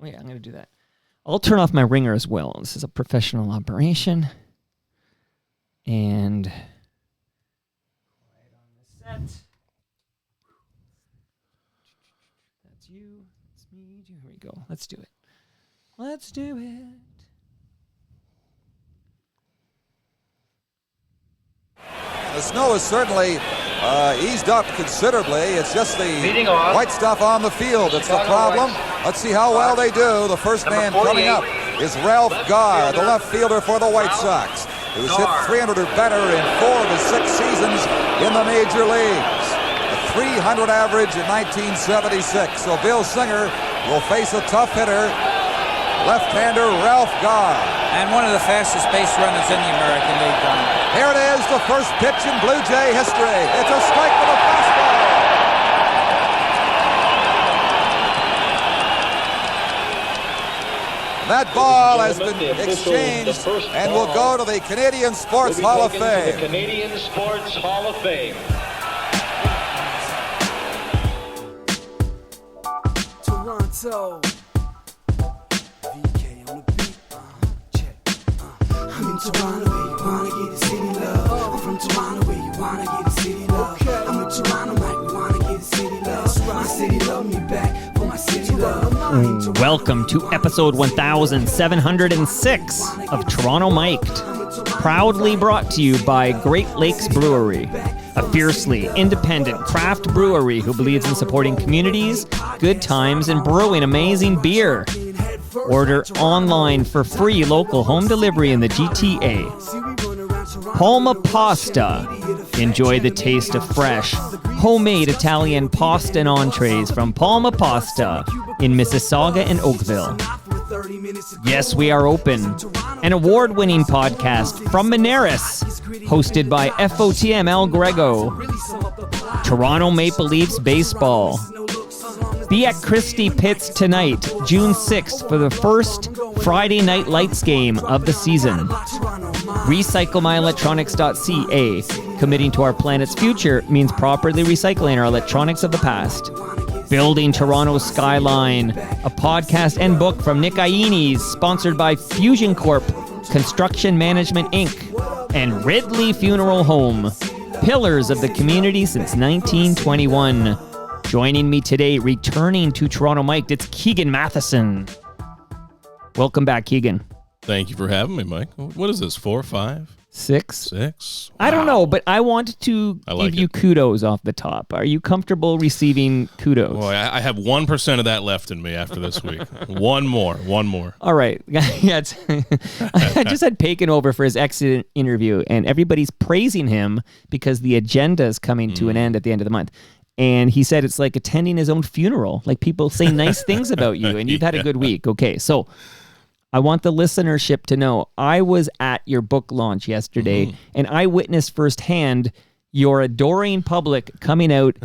Wait, I'm going to do that. I'll turn off my ringer as well. This is a professional operation. And right on the set. That's you. That's me. Here we go. Let's do it. Let's do it. The snow has certainly eased up considerably. It's just the white stuff on the field that's the problem. Let's see how well they do. The first man coming up is Ralph Garr, the left fielder for the White Sox, who's hit 300 or better in 4 of his 6 seasons in the major leagues. A 300 average in 1976. So Bill Singer will face a tough hitter, left-hander Ralph Garr. And one of the fastest base runners in the American League, Don. Here it is, the first pitch in Blue Jay history. It's a strike with a fastball. That ball has been exchanged and will go to the Canadian Sports Hall of Fame. The Canadian Sports Hall of Fame. Toronto. VK on the beat. Check. I'm in Toronto where you wanna get the city love. I'm from Toronto where you wanna get the city love. I'm in Toronto like we wanna get the city love. My city love me back for my city love. Welcome to episode 1706 of Toronto Mic'd, proudly brought to you by Great Lakes Brewery, a fiercely independent craft brewery who believes in supporting communities, good times, and brewing amazing beer. Order online for free local home delivery in the GTA. Palma Pasta. Enjoy the taste of fresh, homemade Italian pasta and entrees from Palma Pasta in Mississauga and Oakville. Yes, we are open. An award-winning podcast from Moneris, hosted by FOTM El Grego. Toronto Maple Leafs Baseball. Be at Christie Pitts tonight, June 6th, for the first Friday Night Lights game of the season. RecycleMyElectronics.ca. Committing to our planet's future means properly recycling our electronics of the past. Building Toronto's Skyline, a podcast and book from Nick Iones, sponsored by Fusion Corp, Construction Management Inc., and Ridley Funeral Home, pillars of the community since 1921. Joining me today, returning to Toronto Mic'd, it's Keegan Matheson. Welcome back, Keegan. Thank you for having me, Mike. What is this, 4, 5? 6? 6? Wow. I don't know, but I want to give you kudos off the top. Are you comfortable receiving kudos? Boy, I have 1% of that left in me after this week. One more. All right. Yeah, I just had Pagan over for his exit interview, and everybody's praising him because the agenda is coming to an end at the end of the month. And he said it's like attending his own funeral. Like, people say nice things about you, and you've had a good week. Okay, so I want the listenership to know I was at your book launch yesterday, and I witnessed firsthand your adoring public coming out,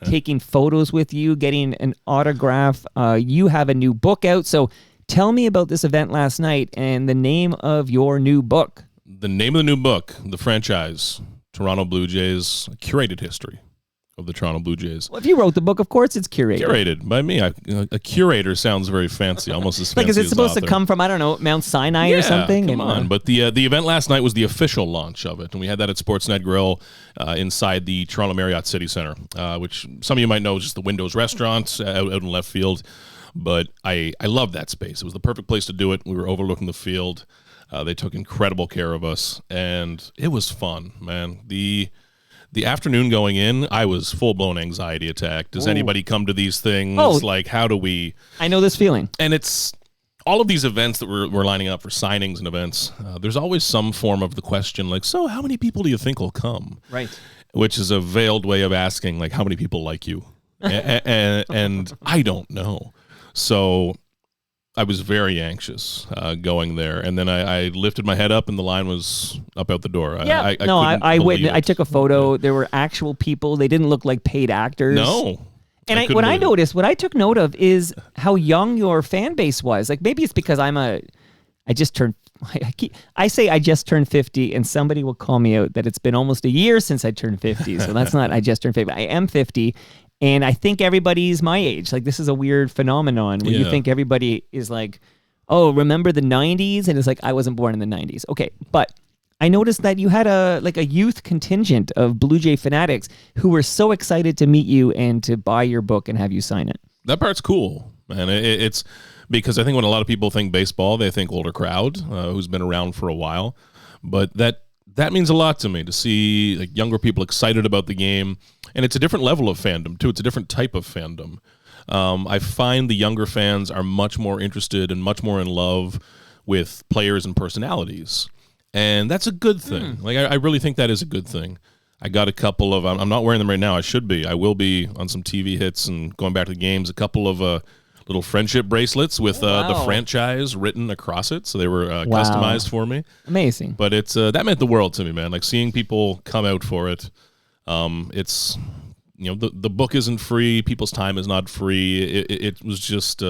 taking photos with you, getting an autograph. You have a new book out. So tell me about this event last night and the name of your new book. The name of the new book, the franchise, Toronto Blue Jays, A Curated History of the Toronto Blue Jays. Well, if you wrote the book, of course it's curated. Curated by me. A curator sounds very fancy, almost as fancy like, is it supposed as to come from, I don't know, Mount Sinai or something? Come on. But the event last night was the official launch of it, and we had that at Sportsnet Grill inside the Toronto Marriott City Centre, which some of you might know is just the Windows Restaurant out in left field. But I love that space. It was the perfect place to do it. We were overlooking the field. They took incredible care of us, and it was fun, man. The afternoon going in, I was full-blown anxiety attack. Does anybody come to these things? Like, how do we... I know this feeling. And it's all of these events that we're lining up for signings and events. There's always some form of the question, like, so how many people do you think will come? Right. Which is a veiled way of asking, like, how many people like you? and I don't know. So I was very anxious going there, and then I lifted my head up, and the line was up out the door. Yeah, I took a photo. There were actual people. They didn't look like paid actors. No. And what I took note of is how young your fan base was. Like, maybe it's because I just turned 50, and somebody will call me out that it's been almost a year since I turned 50. So that's not I just turned 50. I am 50. And I think everybody's my age. Like, this is a weird phenomenon where you think everybody is like, oh, remember the 90s? And it's like, I wasn't born in the 90s. Okay, but I noticed that you had a youth contingent of Blue Jay fanatics who were so excited to meet you and to buy your book and have you sign it. That part's cool, man. It's because I think when a lot of people think baseball, they think older crowd who's been around for a while. But that means a lot to me, to see like younger people excited about the game. And it's a different level of fandom, too. It's a different type of fandom. I find the younger fans are much more interested and much more in love with players and personalities. And that's a good thing. Like, I really think that is a good thing. I got a couple of, I'm not wearing them right now. I should be. I will be on some TV hits and going back to the games. A couple of little friendship bracelets with the franchise written across it. So they were customized for me. Amazing. But it's that meant the world to me, man. Like, seeing people come out for it. It's, the book isn't free. People's time is not free. It was just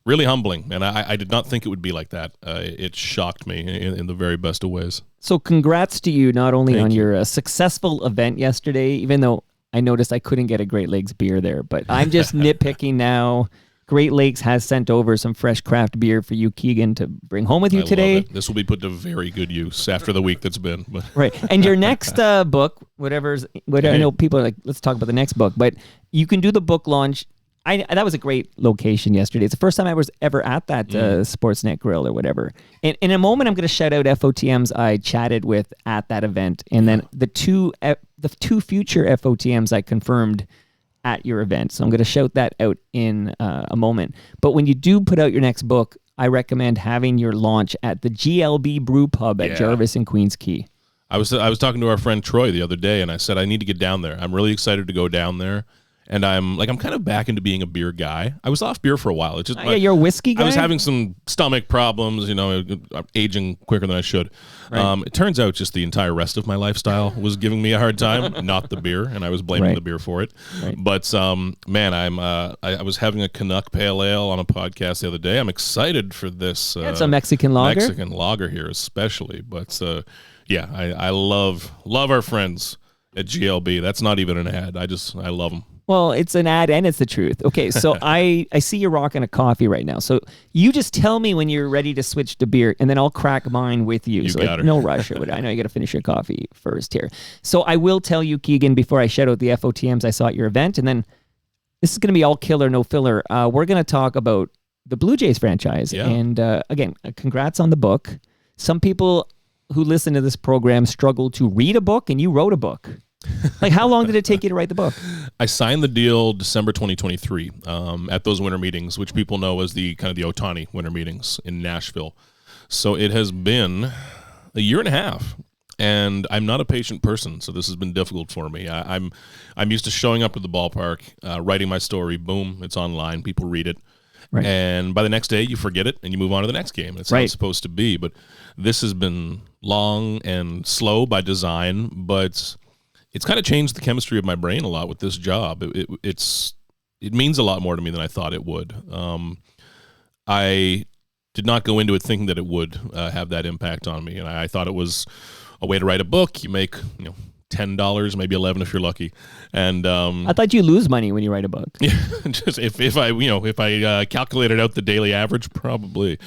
really humbling, and I did not think it would be like that. It shocked me in the very best of ways. So congrats to you, not only on your successful event yesterday, even though I noticed I couldn't get a Great Lakes beer there, but I'm just nitpicking now. Great Lakes has sent over some fresh craft beer for you, Keegan, to bring home with you today. Love it. This will be put to very good use after the week that's been. Right. And your next book, I know people are like, let's talk about the next book, but you can do the book launch. That was a great location yesterday. It's the first time I was ever at that Sportsnet Grill or whatever. And in a moment, I'm going to shout out FOTMs I chatted with at that event, and then the two future FOTMs I confirmed at your event. So I'm going to shout that out in a moment. But when you do put out your next book, I recommend having your launch at the GLB Brew Pub at Jarvis and Queens Quay. I was talking to our friend Troy the other day, and I said I need to get down there. I'm really excited to go down there. And I'm kind of back into being a beer guy. I was off beer for a while. It's just you're a whiskey guy? I was having some stomach problems, aging quicker than I should. Right. It turns out just the entire rest of my lifestyle was giving me a hard time, not the beer, and I was blaming the beer for it. Right. But man, I was having a Canuck Pale Ale on a podcast the other day. I'm excited for this. It's a Mexican lager. Mexican lager here, especially. But I love our friends at GLB. That's not even an ad. I love them. Well, it's an ad and it's the truth. Okay, so I see you're rocking a coffee right now. So you just tell me when you're ready to switch to beer, and then I'll crack mine with you. You so got her. No rush. I know you got to finish your coffee first here. So I will tell you, Keegan, before I shout out the FOTMs I saw at your event, and then this is going to be all killer, no filler. We're going to talk about the Blue Jays franchise. Yeah. And again, congrats on the book. Some people who listen to this program struggle to read a book, and you wrote a book. Like, how long did it take you to write the book? I signed the deal December 2023 at those winter meetings, which people know as the Ohtani winter meetings in Nashville. So it has been a year and a half, and I'm not a patient person, so this has been difficult for me. I'm used to showing up at the ballpark, writing my story, boom, it's online, people read it. Right. And by the next day, you forget it, and you move on to the next game. It's how it's supposed to be. But this has been long and slow by design, but it's kind of changed the chemistry of my brain a lot with this job. It means a lot more to me than I thought it would. I did not go into it thinking that it would have that impact on me, and I thought it was a way to write a book. You make $10, maybe $11 if you're lucky. And I thought you lose money when you write a book. Yeah, just if I calculated out the daily average, probably,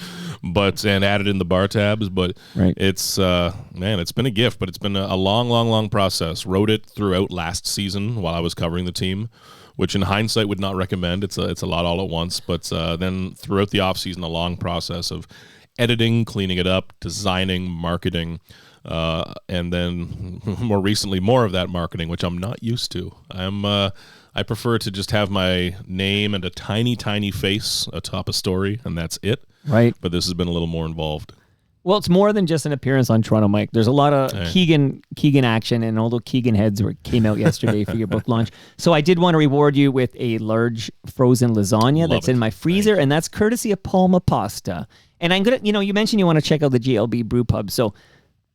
and added in the bar tabs. But it's it's been a gift, but it's been a long process. Wrote it throughout last season while I was covering the team, which in hindsight would not recommend. It's a lot all at once, but then throughout the off season, a long process of editing, cleaning it up, designing, marketing. And then more recently, more of that marketing, which I'm not used to. I prefer to just have my name and a tiny face atop a story, and that's it. Right. But this has been a little more involved. Well, it's more than just an appearance on Toronto Mike. There's a lot of Keegan action, and all the Keegan heads came out yesterday for your book launch. So I did want to reward you with a large frozen lasagna that's in my freezer, and that's courtesy of Palma Pasta. And I'm gonna, you mentioned you want to check out the GLB Brew Pub, so.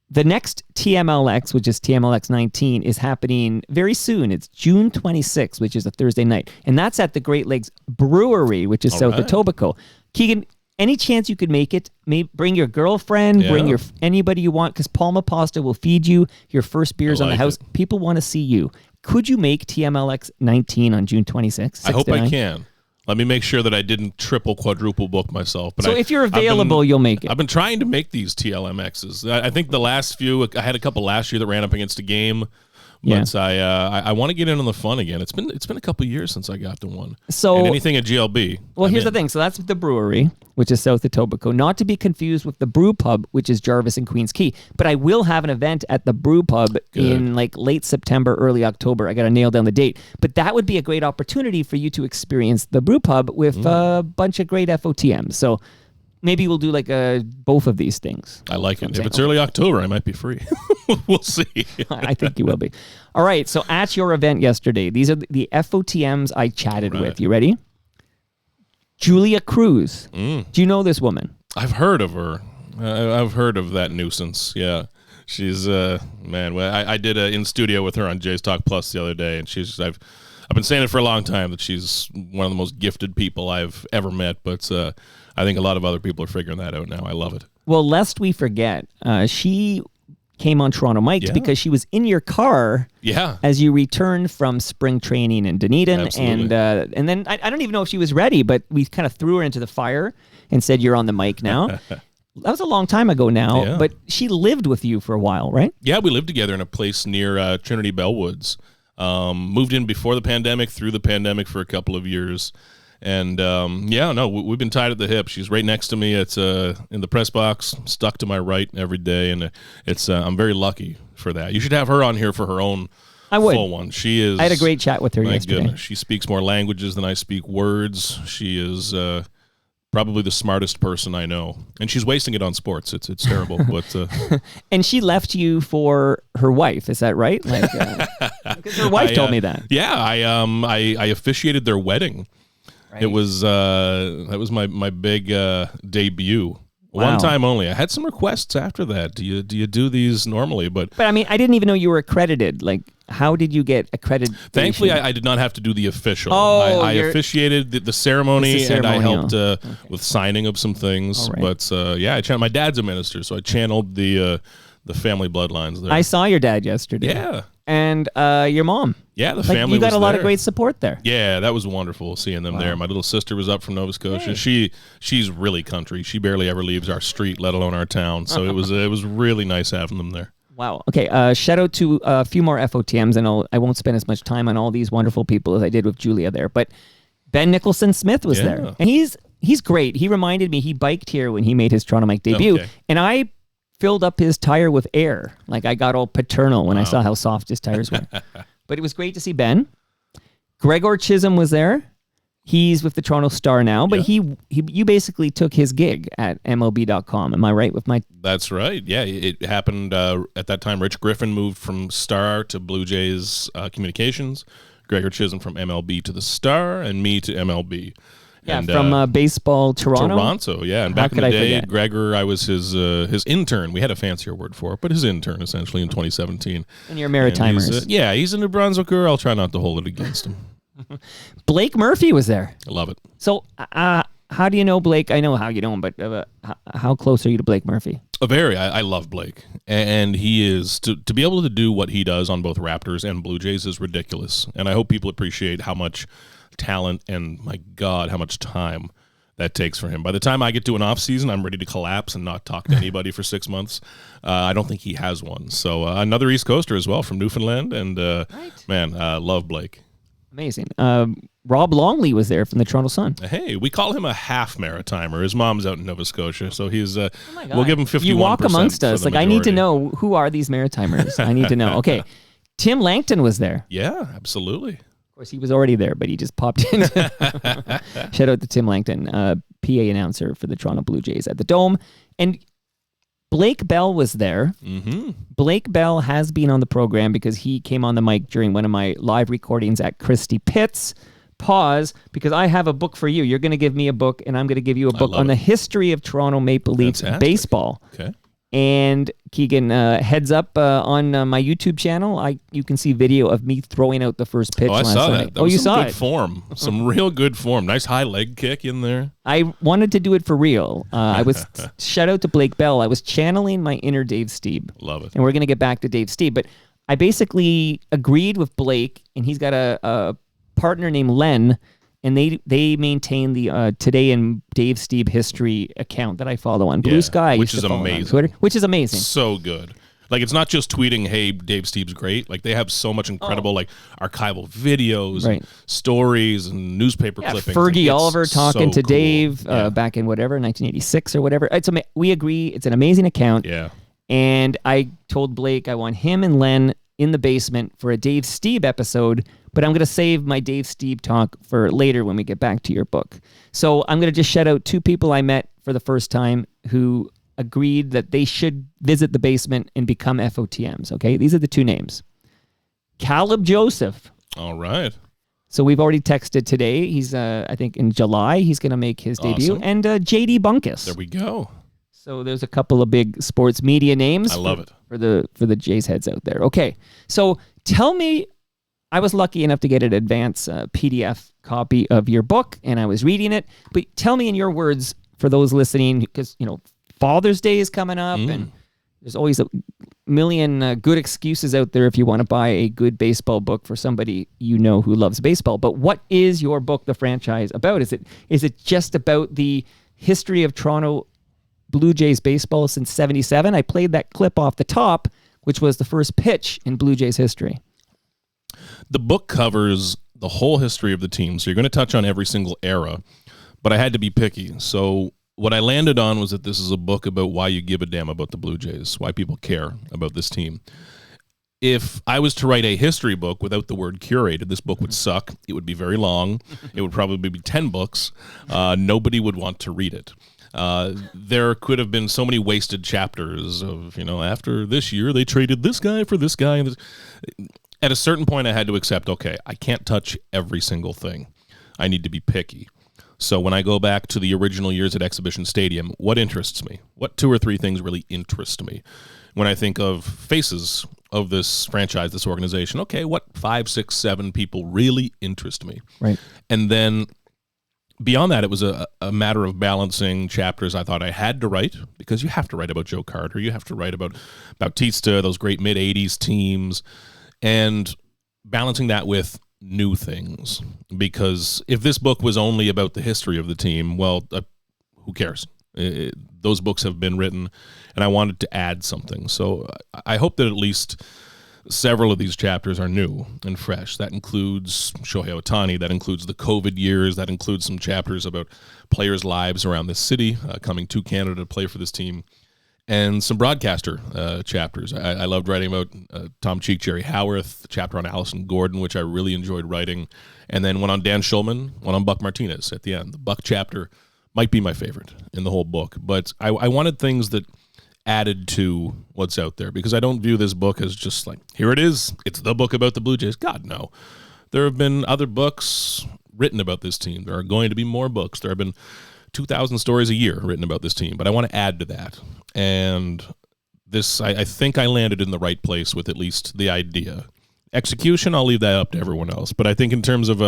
The next TMLX, which is TMLX 19, is happening very soon. It's June 26th, which is a Thursday night. And that's at the Great Lakes Brewery, which is south of Etobicoke. Keegan, any chance you could make it? Maybe bring your girlfriend, bring anybody you want, because Palma Pasta will feed you your first beers on the house. People want to see you. could you make TMLX 19 on June 26th? I hope I can. Let me make sure that I didn't triple, quadruple book myself. But so if you're available, you'll make it. I've been trying to make these TLMXs. I think the last few, I had a couple last year that ran up against a game. But I want to get in on the fun again. It's been a couple of years since I got to one. So and anything at GLB. Well, here's the thing. So that's the brewery, which is south of Etobicoke. Not to be confused with the brew pub, which is Jarvis and Queens Quay. But I will have an event at the brew pub in like late September, early October. I got to nail down the date. But that would be a great opportunity for you to experience the brew pub with a bunch of great FOTMs. So maybe we'll do like both of these things. I like it. If it's early October, I might be free. We'll see. I think you will be. All right. So at your event yesterday, these are the FOTMs I chatted with. You ready? Julia Cruz. Do you know this woman? I've heard of her. I've heard of that nuisance. Yeah. She's, man, well, I did an in-studio with her on Jay's Talk Plus the other day, and I've been saying it for a long time that she's one of the most gifted people I've ever met, but I think a lot of other people are figuring that out now. I love it. Well, lest we forget, she came on Toronto Mic'd because she was in your car as you returned from spring training in Dunedin. Absolutely. And then I don't even know if she was ready, but we kind of threw her into the fire and said, you're on the mic now. That was a long time ago now, but she lived with you for a while, right? Yeah, we lived together in a place near Trinity Bellwoods. Moved in before the pandemic, through the pandemic for a couple of years. And we've been tied at the hip. She's right next to me. It's in the press box, stuck to my right every day, and it's I'm very lucky for that. You should have her on here for her own full one. She is. I had a great chat with her yesterday. Goodness, she speaks more languages than I speak words. She is probably the smartest person I know, and she's wasting it on sports. It's terrible, but and she left you for her wife. Is that right? Like, because her wife told me that. Yeah, I officiated their wedding. Right. It was that was my big debut. Wow. One time only. I had some requests after that. Do you do these normally? But I mean, I didn't even know you were accredited. Like, how did you get accredited? Thankfully, I did not have to do the official. I officiated the ceremony, and I helped with signing of some things. Right. But I channeled. My dad's a minister, so I channeled the family bloodlines there. I saw your dad yesterday. Yeah. And your mom. Yeah, the family was you got a lot there. of great support there. Yeah, that was wonderful seeing them there. My little sister was up from Nova Scotia. Hey. She's really country. She barely ever leaves our street, let alone our town. So it was really nice having them there. Wow. Okay, shout out to a few more FOTMs, and I won't spend as much time on all these wonderful people as I did with Julia there. But Ben Nicholson-Smith was there. And he's great. He reminded me, he biked here when he made his Toronto Mike debut. Okay. And I filled up his tire with air. Like, I got all paternal when I saw how soft his tires were. But it was great to see Ben. Gregor Chisholm was there. He's with the Toronto Star now, but you basically took his gig at MLB.com. Am I right with my... That's right. Yeah, it happened at that time. Rich Griffin moved from Star to Blue Jays Communications. Gregor Chisholm from MLB to the Star, and me to MLB. Yeah, and, from Baseball Toronto. Toronto, yeah. And back in the day, Gregor, I was his intern. We had a fancier word for it, but his intern, essentially, in 2017. And you're Maritimers. He's a New Brunswicker. I'll try not to hold it against him. Blake Murphy was there. I love it. So, how do you know Blake? I know how you know him, but how close are you to Blake Murphy? I love Blake. And he is, to be able to do what he does on both Raptors and Blue Jays is ridiculous. And I hope people appreciate how much talent and, my God, how much time that takes for him. By the time I get to an off season, I'm ready to collapse and not talk to anybody for 6 months. I don't think he has one. So another East Coaster as well from Newfoundland, and love Blake. Amazing. Rob Longley was there from the Toronto Sun. Hey, we call him a half Maritimer. His mom's out in Nova Scotia, so he's. We'll give him 51%. You walk amongst us. Like, I need to know, who are these Maritimers? I need to know. Okay, Tim Langton was there. Yeah, absolutely. Of course, he was already there, but he just popped in. Shout out to Tim Langton, PA announcer for the Toronto Blue Jays at the Dome. And Blake Bell was there. Mm-hmm. Blake Bell has been on the program because he came on the mic during one of my live recordings at Christie Pitts. Pause, because I have a book for you. You're going to give me a book, and I'm going to give you a book on the history of Toronto Maple Leafs baseball. Okay. And Keegan, heads up on my YouTube channel, you can see video of me throwing out the first pitch last night. I saw that. That was you saw good form. Some real good form. Nice high leg kick in there. I wanted to do it for real. Shout out to Blake Bell. I was channeling my inner Dave Steeb. Love it. And we're going to get back to Dave Steeb. But I basically agreed with Blake, and he's got a partner named Len, and they maintain the Today in Dave Steeb History account that I follow on Blue Sky. Which is amazing. Twitter, which is amazing. So good. Like, it's not just tweeting, hey, Dave Steeb's great. Like, they have so much incredible, like, archival videos, and stories, and newspaper clippings. Fergie Oliver talking to cool. Dave back in 1986 or whatever. We agree. It's an amazing account. Yeah. And I told Blake I want him and Len in the basement for a Dave Steeb episode, but I'm going to save my Dave Steeb talk for later when we get back to your book. So I'm going to just shout out 2 people I met for the first time who agreed that they should visit the basement and become FOTMs, okay? These are the 2 names. Caleb Joseph. All right. So we've already texted today. He's, I think in July, he's going to make his debut. And JD Bunkus. There we go. So there's a couple of big sports media names. I love it. For the Jays heads out there. Okay. So tell me, I was lucky enough to get an advance PDF copy of your book, and I was reading it. But tell me in your words, for those listening, because, Father's Day is coming up, and there's always a million good excuses out there if you want to buy a good baseball book for somebody who loves baseball. But what is your book, The Franchise, about? Is it just about the history of Toronto Blue Jays baseball since '77? I played that clip off the top, which was the first pitch in Blue Jays history. The book covers the whole history of the team, so you're going to touch on every single era, but I had to be picky. So what I landed on was that this is a book about why you give a damn about the Blue Jays, why people care about this team. If I was to write a history book without the word curated, this book would suck. It would be very long. It would probably be 10 books. Nobody would want to read it. There could have been so many wasted chapters of, after this year, they traded this guy for this guy. And at a certain point, I had to accept, okay, I can't touch every single thing. I need to be picky. So when I go back to the original years at Exhibition Stadium, what interests me? What 2 or 3 things really interest me? When I think of faces of this franchise, this organization, okay, what 5, 6, 7 people really interest me? Right. And then beyond that, it was a matter of balancing chapters I thought I had to write, because you have to write about Joe Carter. You have to write about Bautista, those great mid-'80s teams, and balancing that with new things. Because if this book was only about the history of the team, well, who cares? Those books have been written, and I wanted to add something. So I hope that at least several of these chapters are new and fresh. That includes Shohei Ohtani. That includes the COVID years. That includes some chapters about players' lives around this city, coming to Canada to play for this team, and some broadcaster chapters. I loved writing about Tom Cheek, Jerry Howarth, a chapter on Allison Gordon, which I really enjoyed writing, and then one on Dan Shulman, one on Buck Martinez at the end. The Buck chapter might be my favorite in the whole book, but I wanted things that added to what's out there, because I don't view this book as just like, here it is, it's the book about the Blue Jays. God, no. There have been other books written about this team. There are going to be more books. There have been 2,000 stories a year written about this team, but I want to add to that. And this, I think I landed in the right place with at least the idea. Execution, I'll leave that up to everyone else. But I think in terms of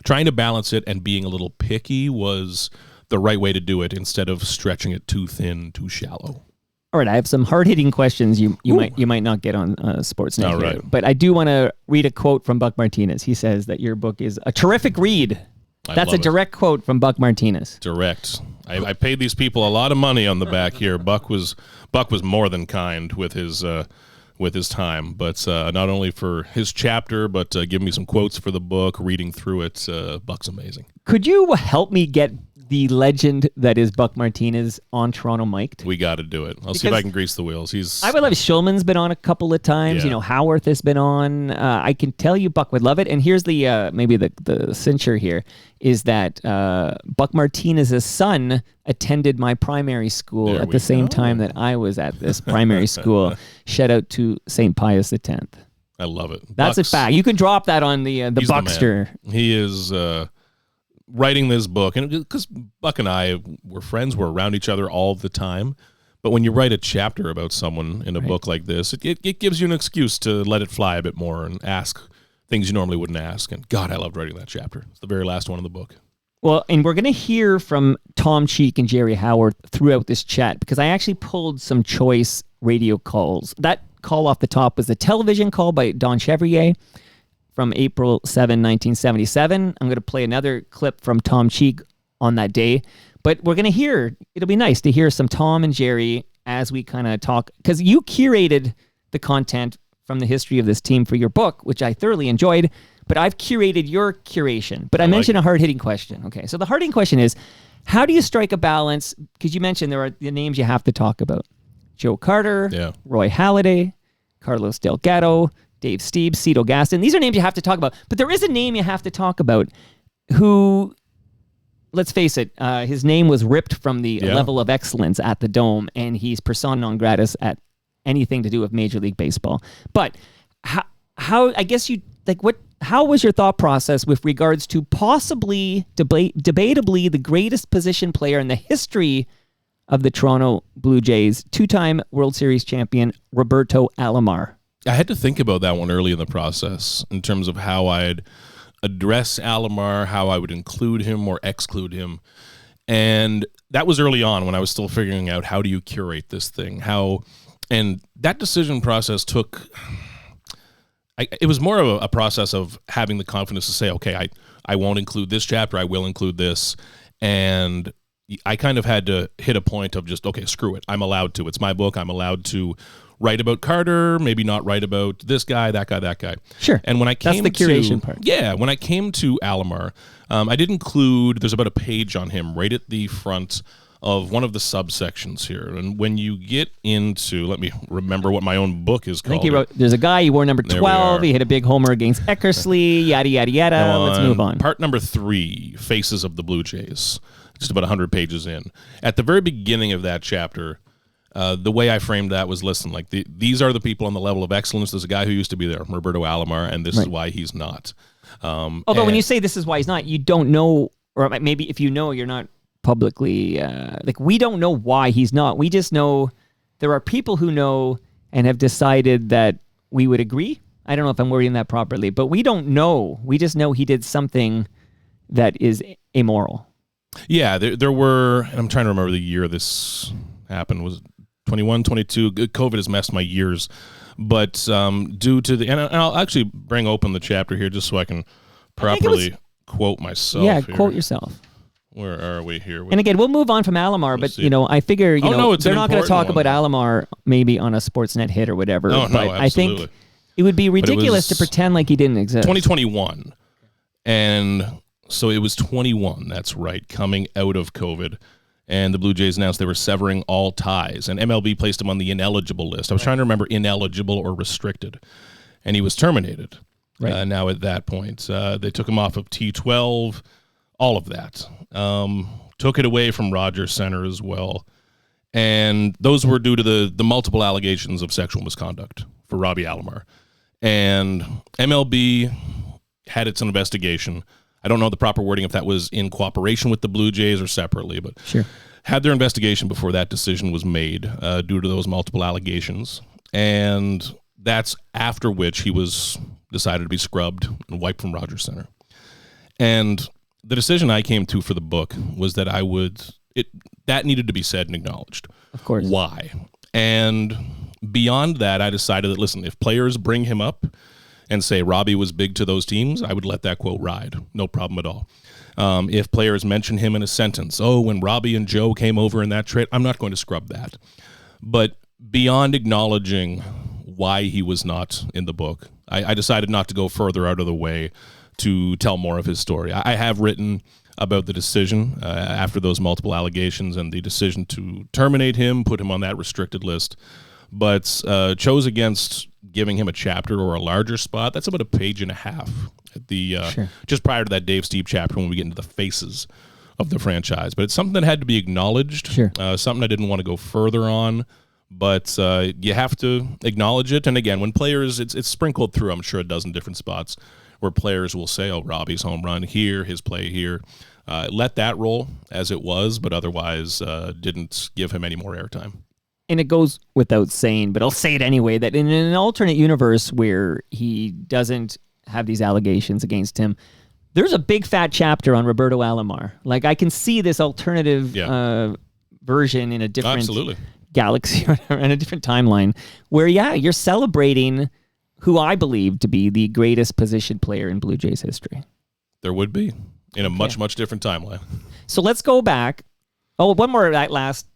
trying to balance it and being a little picky was the right way to do it, instead of stretching it too thin, too shallow. All right, I have some hard-hitting questions you might not get on Sportsnet All right. here, but I do want to read a quote from Buck Martinez. He says that your book is a terrific read. That's a direct quote from Buck Martinez. Direct. I paid these people a lot of money on the back here. Buck was more than kind with his time, but not only for his chapter, but giving me some quotes for the book, reading through it. Buck's amazing. Could you help me get the legend that is Buck Martinez on Toronto Mic'd? We got to do it. I'll see if I can grease the wheels. I would love Shulman's been on a couple of times. Yeah. Howarth has been on. I can tell you Buck would love it. And here's the maybe the censure here is that Buck Martinez's son attended my primary school at the same time that I was at this primary school. Shout out to St. Pius X. I love it. That's a fact. You can drop that on the Buckster. He is writing this book, and because Buck and I were friends, we're around each other all the time. But when you write a chapter about someone in a book like this, it gives you an excuse to let it fly a bit more and ask things you normally wouldn't ask. And God, I loved writing that chapter. It's the very last one in the book. Well, and we're going to hear from Tom Cheek and Jerry Howard throughout this chat, because I actually pulled some choice radio calls. That call off the top was the television call by Don Chevrier from April 7, 1977. I'm going to play another clip from Tom Cheek on that day. But we're going to hear, it'll be nice to hear some Tom and Jerry as we kind of talk, because you curated the content from the history of this team for your book, which I thoroughly enjoyed, but I've curated your curation. But I mentioned a hard-hitting question. Okay, so the hard-hitting question is, how do you strike a balance? Because you mentioned there are the names you have to talk about. Joe Carter, Roy Halladay, Carlos Delgado, Dave Steeb, Cito Gaston. These are names you have to talk about. But there is a name you have to talk about who, let's face it, his name was ripped from the level of excellence at the Dome, and he's persona non gratis at anything to do with Major League Baseball. But how I guess you, like, how was your thought process with regards to possibly, debatably, the greatest position player in the history of the Toronto Blue Jays, two-time World Series champion, Roberto Alomar? I had to think about that one early in the process in terms of how I'd address Alomar, how I would include him or exclude him. And that was early on when I was still figuring out how do you curate this thing, and that decision process took, it was more of a process of having the confidence to say, okay, I won't include this chapter, I will include this. And I kind of had to hit a point of just, okay, screw it. I'm allowed to. It's my book. I'm allowed to write about Carter, maybe not write about this guy, that guy. Sure. And when I came That's the curation part. Yeah, when I came to Alomar, I did include, there's about a page on him right at the front of one of the subsections here. And when you get into, let me remember what my own book is called. I think he wrote, there's a guy, he wore number 12, he hit a big homer against Eckersley, yada, yada, yada. Let's move on. Part number 3, Faces of the Blue Jays, just about 100 pages in. At the very beginning of that chapter, the way I framed that was, listen, like these are the people on the level of excellence. There's a guy who used to be there, Roberto Alomar, and this is why he's not. Although when you say this is why he's not, you don't know, or maybe if you know, you're not publicly, like we don't know why he's not. We just know there are people who know and have decided that we would agree. I don't know if I'm wording that properly, but we don't know. We just know he did something that is immoral. Yeah, there were, and I'm trying to remember the year this happened, was 21, 22. COVID has messed my years. But due to the, and I'll actually bring open the chapter here just so I can properly quote myself. Yeah, here. Quote yourself. Where are we here? And again, we'll move on from Alomar, but I figure they're not going to talk about Alomar maybe on a Sportsnet hit or whatever. No, but I think it would be ridiculous to pretend like he didn't exist. 2021, and so it was 21. That's right, coming out of COVID, and the Blue Jays announced they were severing all ties, and MLB placed him on the ineligible list. I was trying to remember ineligible or restricted, and he was terminated. Right. Now at that point, they took him off of T12. All of that. Took it away from Rogers Center as well. And those were due to the multiple allegations of sexual misconduct for Robbie Alomar. And MLB had its investigation. I don't know the proper wording if that was in cooperation with the Blue Jays or separately, but had their investigation before that decision was made due to those multiple allegations. And that's after which he was decided to be scrubbed and wiped from Rogers Center. And the decision I came to for the book was that that needed to be said and acknowledged. Of course. Why? And beyond that, I decided that, listen, if players bring him up and say Robbie was big to those teams, I would let that quote ride. No problem at all. If players mention him in a sentence, when Robbie and Joe came over in that trade, I'm not going to scrub that. But beyond acknowledging why he was not in the book, I decided not to go further out of the way to tell more of his story. I have written about the decision after those multiple allegations and the decision to terminate him, put him on that restricted list, but chose against giving him a chapter or a larger spot. That's about a page and a half at the just prior to that Dave Steeb chapter when we get into the faces of the franchise. But it's something that had to be acknowledged, something I didn't want to go further on, but you have to acknowledge it. And again, when players, it's sprinkled through, I'm sure, a dozen different spots where players will say, Robbie's home run here, his play here. Let that roll as it was, but otherwise didn't give him any more airtime. And it goes without saying, but I'll say it anyway, that in an alternate universe where he doesn't have these allegations against him, there's a big fat chapter on Roberto Alomar. Like, I can see this alternative version in a different galaxy or in a different timeline where, you're celebrating who I believe to be the greatest position player in Blue Jays history. There would be in a much, much different timeline. So let's go back. Oh, one more last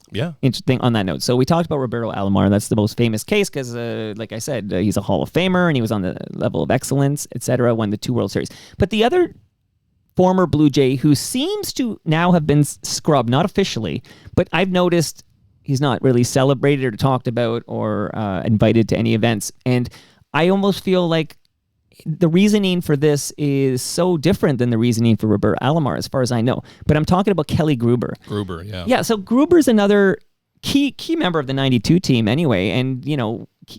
interesting on that note. So we talked about Roberto Alomar. That's the most famous case because, like I said, he's a Hall of Famer and he was on the level of excellence, etc., won the 2 World Series. But the other former Blue Jay who seems to now have been scrubbed, not officially, but I've noticed he's not really celebrated or talked about or invited to any events. And I almost feel like the reasoning for this is so different than the reasoning for Roberto Alomar, as far as I know. But I'm talking about Kelly Gruber. Gruber, yeah. Yeah, so Gruber's another key member of the 92 team anyway. And,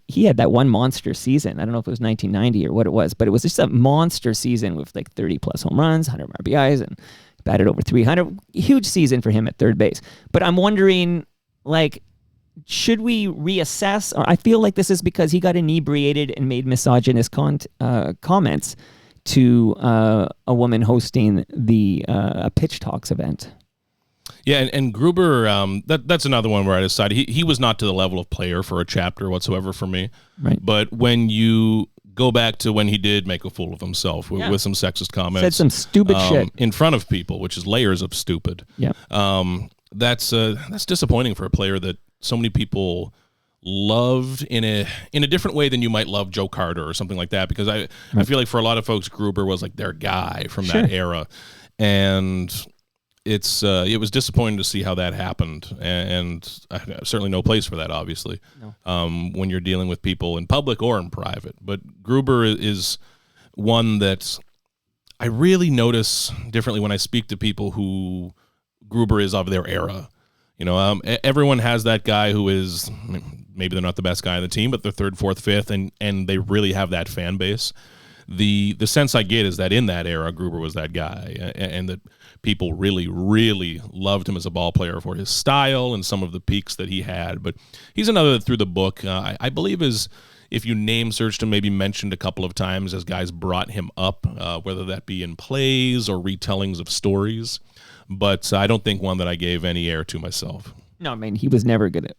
he had that one monster season. I don't know if it was 1990 or what it was, but it was just a monster season with like 30-plus home runs, 100 RBIs, and batted over 300. Huge season for him at third base. But I'm wondering, should we reassess? Or I feel like this is because he got inebriated and made misogynist comments to a woman hosting the Pitch Talks event. Yeah, and Gruber, that's another one where I decided he was not to the level of player for a chapter whatsoever for me. Right. But when you go back to when he did make a fool of himself with some sexist comments. Said some stupid shit. In front of people, which is layers of stupid. Yeah. That's disappointing for a player that so many people loved in a different way than you might love Joe Carter or something like that, because I feel like for a lot of folks Gruber was like their guy from that era, and it was disappointing to see how that happened, and certainly no place for that, obviously, when you're dealing with people in public or in private. But Gruber is one that I really notice differently when I speak to people who Gruber is of their era. Everyone has that guy who is, maybe they're not the best guy on the team, but they're third, fourth, fifth, and they really have that fan base. The sense I get is that in that era, Gruber was that guy, and that people really, really loved him as a ball player for his style and some of the peaks that he had. But he's another that through the book, I believe if you name searched him, maybe mentioned a couple of times as guys brought him up, whether that be in plays or retellings of stories. But I don't think one that I gave any air to myself. No, I mean, he was never going to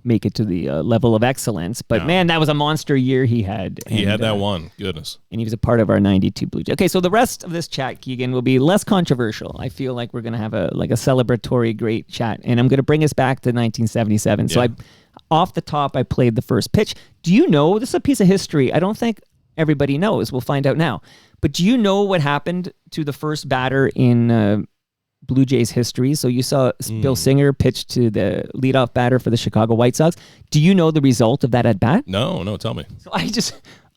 make it to the level of excellence. But, man, that was a monster year he had. He had that one. Goodness. And he was a part of our 92 Blue Jays. Okay, so the rest of this chat, Keegan, will be less controversial. I feel like we're going to have a celebratory great chat. And I'm going to bring us back to 1977. Yeah. So off the top, I played the first pitch. Do you know, this is a piece of history I don't think everybody knows. We'll find out now. But do you know what happened to the first batter in Blue Jays history? So you saw Bill Singer pitch to the leadoff batter for the Chicago White Sox. Do you know the result of that at bat? No, tell me. So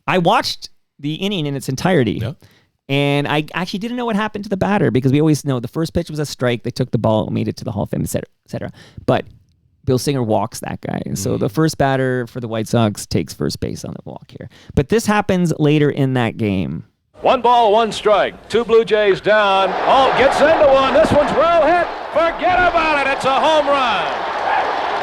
I watched the inning in its entirety. Yeah. And I actually didn't know what happened to the batter, because we always know the first pitch was a strike. They took the ball, made it to the Hall of Fame, et cetera, et cetera. But Bill Singer walks that guy. So the first batter for the White Sox takes first base on the walk here. But this happens later in that game. 1 ball, 1 strike. 2 Blue Jays down. Alt gets into one. This one's well hit. Forget about it. It's a home run.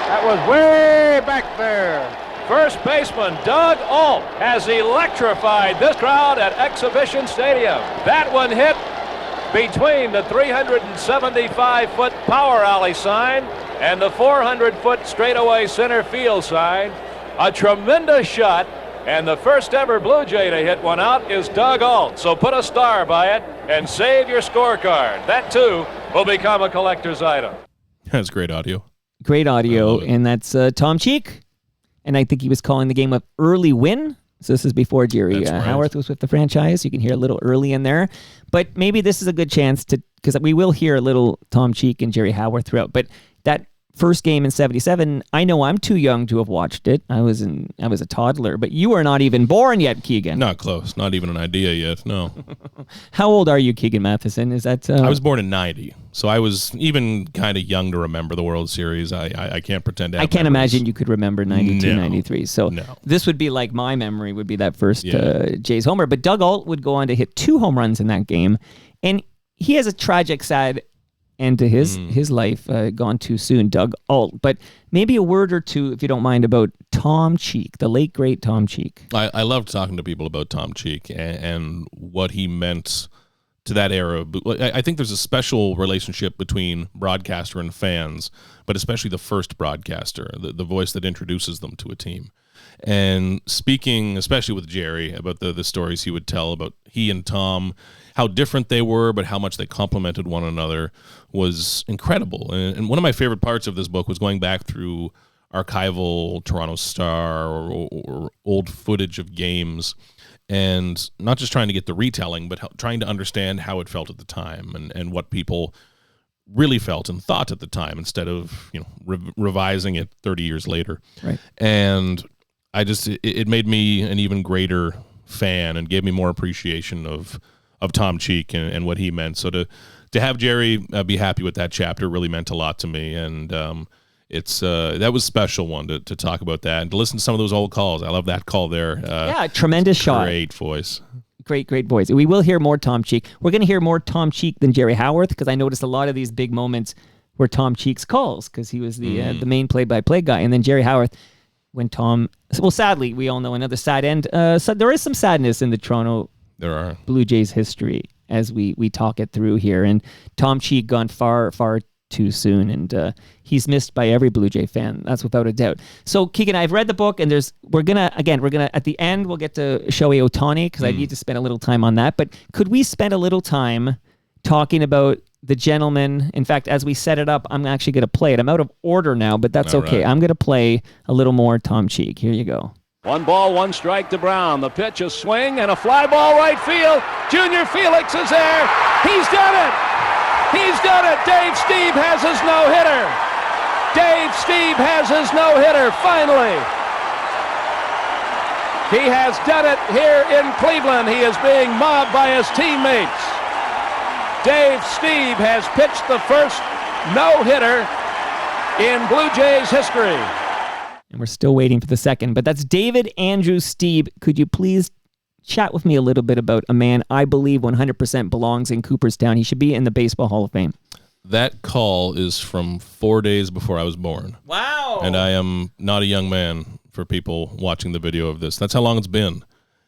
That was way back there. First baseman Doug Alt has electrified this crowd at Exhibition Stadium. That one hit between the 375-foot power alley sign and the 400-foot straightaway center field sign. A tremendous shot. And the first ever Blue Jay to hit one out is Doug Alt. So put a star by it and save your scorecard. That, too, will become a collector's item. That's great audio. Great audio. And that's Tom Cheek. And I think he was calling the game of early win. So this is before Jerry Howarth was with the franchise. You can hear a little early in there. But maybe this is a good chance to, because we will hear a little Tom Cheek and Jerry Howarth throughout. But that first game in 77, I know I'm too young to have watched it. I was a toddler, but you were not even born yet, Keegan. Not close. Not even an idea yet, no. How old are you, Keegan Matheson? Is that... I was born in 90, so I was even kind of young to remember the World Series. I can't pretend to have I can't memories. imagine you could remember 92, 93. So this would be like my memory would be that first Jays homer. But Doug Alt would go on to hit 2 home runs in that game. And he has a tragic, sad end to his life, gone too soon, Doug Alt. But maybe a word or two, if you don't mind, about Tom Cheek, the late, great Tom Cheek. I loved talking to people about Tom Cheek and what he meant to that era. I think there's a special relationship between broadcaster and fans, but especially the first broadcaster, the voice that introduces them to a team. And speaking, especially with Jerry, about the stories he would tell about he and Tom, how different they were, but how much they complemented one another was incredible. And one of my favorite parts of this book was going back through archival Toronto Star or old footage of games, and not just trying to get the retelling, but trying to understand how it felt at the time and what people really felt and thought at the time, instead of revising it 30 years later. Right. And it made me an even greater fan and gave me more appreciation of Tom Cheek and what he meant. So to have Jerry be happy with that chapter really meant a lot to me, and that was a special one to talk about that and to listen to some of those old calls. I love that call there. Tremendous shot. Great voice. Great voice. We will hear more Tom Cheek. We're going to hear more Tom Cheek than Jerry Howarth, because I noticed a lot of these big moments were Tom Cheek's calls, because he was the main play-by-play guy. And then Jerry Howarth, when Tom... Well, sadly, we all know another sad end. So there is some sadness in the Toronto Blue Jays history as we talk it through here. And Tom Cheek gone far too soon, and he's missed by every Blue Jay fan. That's without a doubt. So Keegan, I've read the book, and we're gonna at the end we'll get to Shohei Ohtani, because I need to spend a little time on that. But could we spend a little time talking about the gentleman? In fact, as we set it up, I'm actually going to play it. I'm out of order now, but that's okay. Right. I'm going to play a little more Tom Cheek. Here you go. 1 ball, 1 strike to Brown. The pitch, a swing, and a fly ball right field. Junior Felix is there. He's done it. He's done it. Dave Stieb has his no-hitter. Dave Stieb has his no-hitter, finally. He has done it here in Cleveland. He is being mobbed by his teammates. Dave Stieb has pitched the first no-hitter in Blue Jays history. And we're still waiting for the second, but that's David Andrew Stieb. Could you please chat with me a little bit about a man I believe 100% belongs in Cooperstown? He should be in the Baseball Hall of Fame. That call is from 4 days before I was born. Wow. And I am not a young man for people watching the video of this. That's how long it's been.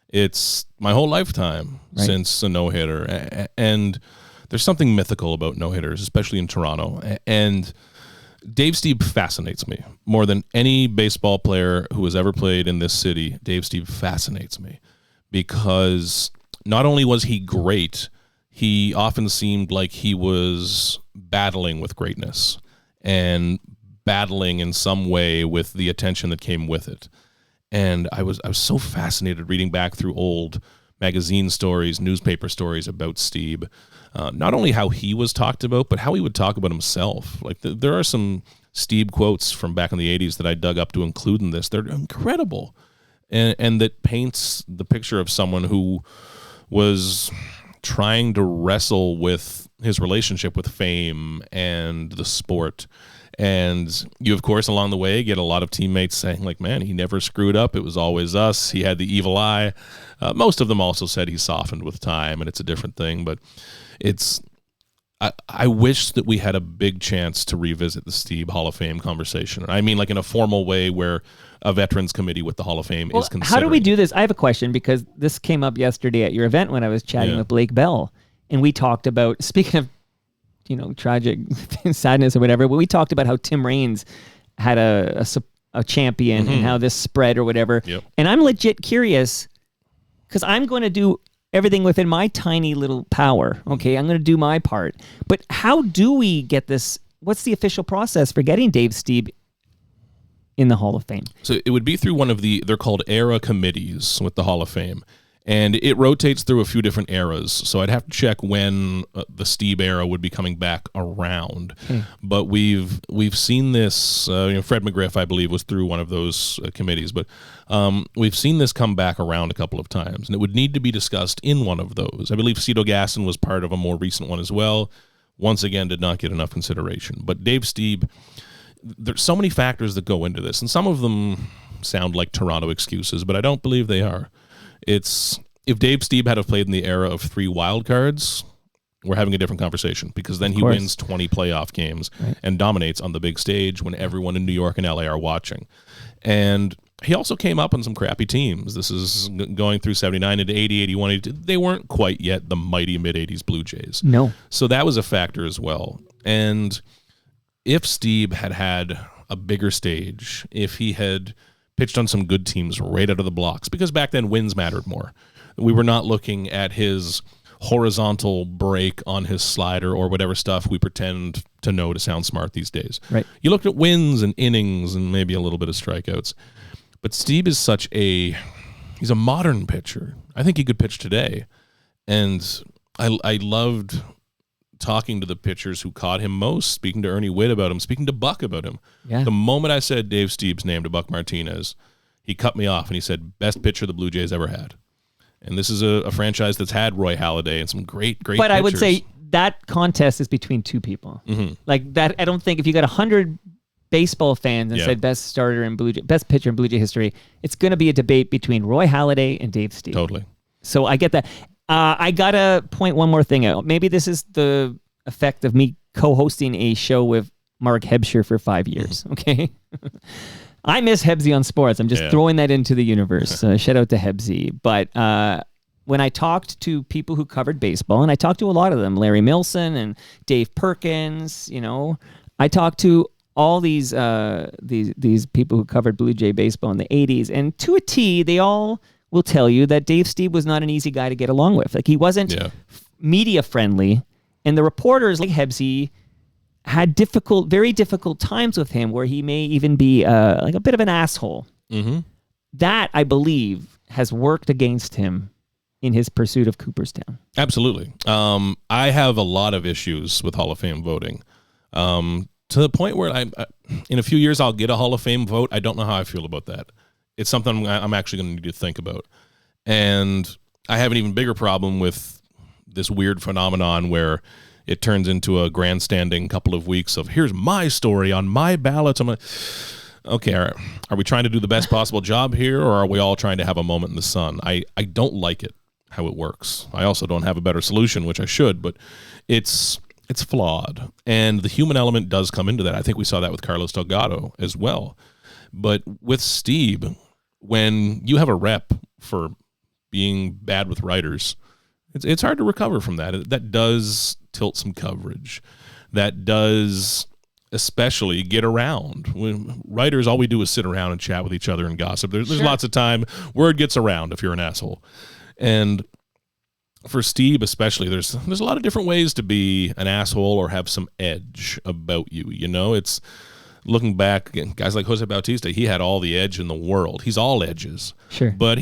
It's my whole lifetime since a no-hitter. And there's something mythical about no-hitters, especially in Toronto. And Dave Stieb fascinates me more than any baseball player who has ever played in this city. Dave Stieb fascinates me because not only was he great, he often seemed like he was battling with greatness and battling in some way with the attention that came with it. And I was so fascinated reading back through old magazine stories, newspaper stories about Stieb. Not only how he was talked about, but how he would talk about himself. Like there are some Stieb quotes from back in the 80s that I dug up to include in this. They're incredible. And that paints the picture of someone who was trying to wrestle with his relationship with fame and the sport. And you, of course, along the way, get a lot of teammates saying, like, man, he never screwed up. It was always us. He had the evil eye. Most of them also said he softened with time, and it's a different thing. But I wish that we had a big chance to revisit the Stieb Hall of Fame conversation. I mean, like in a formal way where a Veterans Committee with the Hall of Fame is considered. How do we do this? I have a question, because this came up yesterday at your event when I was chatting with Blake Bell, and we talked about, speaking of, tragic sadness or whatever, but we talked about how Tim Raines had a champion and how this spread or whatever. Yep. And I'm legit curious, because I'm going to do everything within my tiny little power. Okay, I'm going to do my part. But how do we get this? What's the official process for getting Dave Stieb in the Hall of Fame? So it would be through one of they're called era committees with the Hall of Fame. And it rotates through a few different eras. So I'd have to check when the Stieb era would be coming back around. But we've seen this, Fred McGriff, I believe, was through one of those committees. But we've seen this come back around a couple of times. And it would need to be discussed in one of those. I believe Cito Gaston was part of a more recent one as well. Once again, did not get enough consideration. But Dave Stieb, there's so many factors that go into this. And some of them sound like Toronto excuses, but I don't believe they are. It's if Dave Stieb had played in the era of 3 wild cards, we're having a different conversation, because then he wins 20 playoff games and dominates on the big stage when everyone in New York and LA are watching. And he also came up on some crappy teams. This is going through 79 into 80, 81. 82. They weren't quite yet the mighty mid-80s Blue Jays. No. So that was a factor as well. And if Steve had had a bigger stage, if he had pitched on some good teams right out of the blocks, because back then wins mattered more. We were not looking at his horizontal break on his slider or whatever stuff we pretend to know to sound smart these days. Right. You looked at wins and innings and maybe a little bit of strikeouts. But Steve is he's a modern pitcher. I think he could pitch today. And I loved talking to the pitchers who caught him most, speaking to Ernie Witt about him, speaking to Buck about him. Yeah. The moment I said Dave Steeb's name to Buck Martinez, he cut me off and he said, best pitcher the Blue Jays ever had. And this is a franchise that's had Roy Halladay and some great pitchers. But I would say that contest is between two people. Mm-hmm. Like that, I don't think if you got 100 baseball fans and said best starter in best pitcher in Blue Jay history, it's going to be a debate between Roy Halladay and Dave Steeb. Totally. So I get that. I got to point one more thing out. Maybe this is the effect of me co-hosting a show with Mark Hebscher for 5 years. Okay. I miss Hebsy on sports. I'm just throwing that into the universe. Shout out to Hebsy. But when I talked to people who covered baseball, and I talked to a lot of them, Larry Milson and Dave Perkins, I talked to all these people who covered Blue Jay baseball in the 80s, and to a T, they all will tell you that Dave Steeb was not an easy guy to get along with. Like, he wasn't media friendly, and the reporters like Hebsy had very difficult times with him, where he may even be like a bit of an asshole. Mm-hmm. That, I believe, has worked against him in his pursuit of Cooperstown. Absolutely. I have a lot of issues with Hall of Fame voting. To the point where in a few years I'll get a Hall of Fame vote. I don't know how I feel about that. It's something I'm actually going to need to think about. And I have an even bigger problem with this weird phenomenon where it turns into a grandstanding couple of weeks of, here's my story on my ballot. I'm like, okay, are we trying to do the best possible job here, or are we all trying to have a moment in the sun? I don't like it, how it works. I also don't have a better solution, which I should, but it's flawed. And the human element does come into that. I think we saw that with Carlos Delgado as well. But with Steve, when you have a rep for being bad with writers, it's hard to recover from that. That does tilt some coverage. That does especially get around. When writers, all we do is sit around and chat with each other and gossip. There's lots of time. Word gets around if you're an asshole. And for Steve especially, there's a lot of different ways to be an asshole or have some edge about you. It's looking back, guys like Jose Bautista, he had all the edge in the world. He's all edges. Sure. But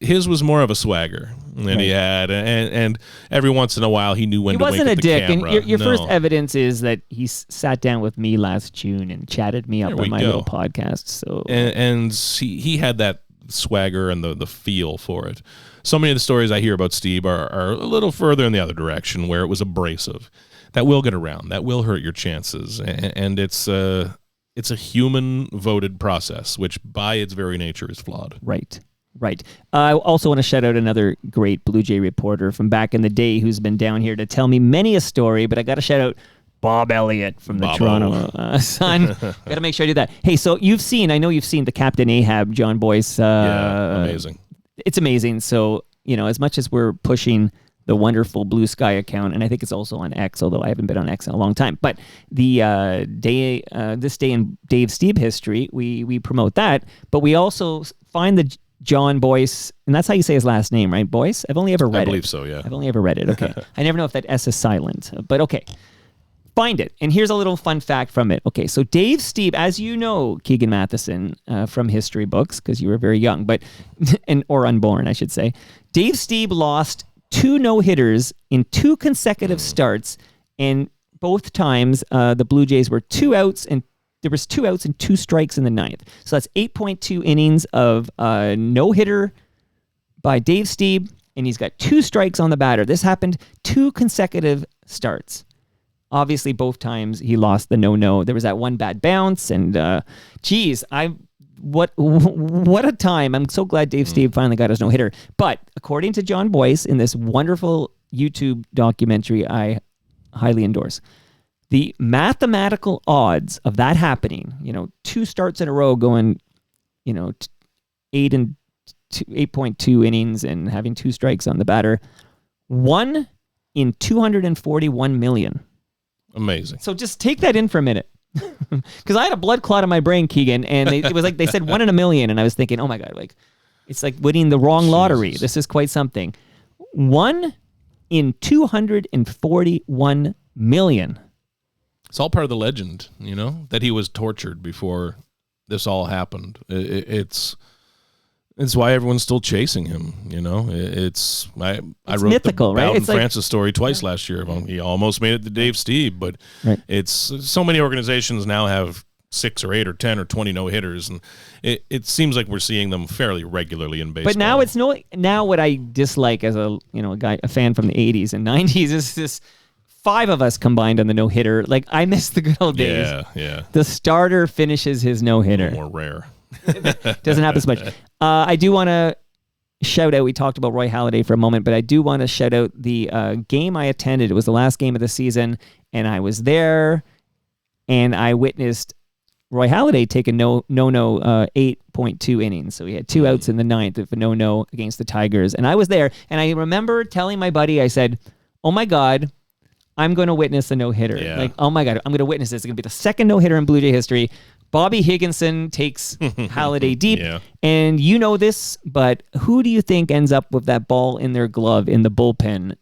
his was more of a swagger than he had. And every once in a while, he knew when to wink at the camera. He wasn't a dick. And your first evidence is that he sat down with me last June and chatted me up on my little podcast. So And he had that swagger and the feel for it. So many of the stories I hear about Steve are a little further in the other direction, where it was abrasive. That will get around. That will hurt your chances. And it's a human voted process, which by its very nature is flawed. Right. I also want to shout out another great Blue Jay reporter from back in the day who's been down here to tell me many a story, but I got to shout out Bob Elliott from the Toronto Sun. Got to make sure I do that. Hey, so I know you've seen the Captain Ahab, John Boyce. Amazing. It's amazing. So, as much as we're pushing the wonderful Blue Sky account, and I think it's also on X, although I haven't been on X in a long time. But the this day in Dave Steeb history, we promote that, but we also find the John Boyce, and that's how you say his last name, right? Boyce? I've only ever read it. I believe so, yeah. I've only ever read it. Okay. I never know if that S is silent, but okay. Find it. And here's a little fun fact from it. Okay, so Dave Steeb, as you know, Keegan Matheson, from history books, because you were very young, or unborn, I should say. Dave Steeb lost 2 no-hitters in 2 consecutive starts, and both times the Blue Jays were 2 outs, and there was 2 outs and 2 strikes in the 9th. So that's 8.2 innings of no-hitter by Dave Steeb, and he's got 2 strikes on the batter. This happened 2 consecutive starts. Obviously, both times he lost the no-no. There was that one bad bounce, and what a time. I'm so glad Dave Steeb finally got his no-hitter. But according to John Boyce in this wonderful YouTube documentary I highly endorse, the mathematical odds of that happening, 2 starts in a row going, 8.2 innings and having 2 strikes on the batter. 1 in 241 million. Amazing. So just take that in for a minute. Because I had a blood clot in my brain, Keegan, and it was like they said 1 in a million, and I was thinking, oh my God, like it's like winning the wrong lottery. Jesus. This is quite something. 1 in 241 million. It's all part of the legend, that he was tortured before this all happened. It's why everyone's still chasing him. It's I wrote mythical, the right? Bowden It's like, Francis story twice last year. He almost made it to Dave Stieb, but right. It's so many organizations now have 6 or 8 or 10 or 20 no hitters, and it seems like we're seeing them fairly regularly in baseball. But now now what I dislike as a fan from the 80s and 90s is this 5 of us combined on the no hitter. Like I miss the good old days. Yeah. The starter finishes his no hitter. More rare. Doesn't happen so much. I do want to shout out, we talked about Roy Halladay for a moment, but I do want to shout out the game I attended. It was the last game of the season, and I was there, and I witnessed Roy Halladay take a no 8.2 innings. So he had 2 outs in the 9th of a no against the Tigers, and I was there, and I remember telling my buddy, I said, oh my God, I'm going to witness a no-hitter. Yeah. Like, oh my God, I'm going to witness this. It's going to be the second no-hitter in Blue Jay history. Bobby Higginson takes Halladay deep. Yeah. And you know this, but who do you think ends up with that ball in their glove in the bullpen?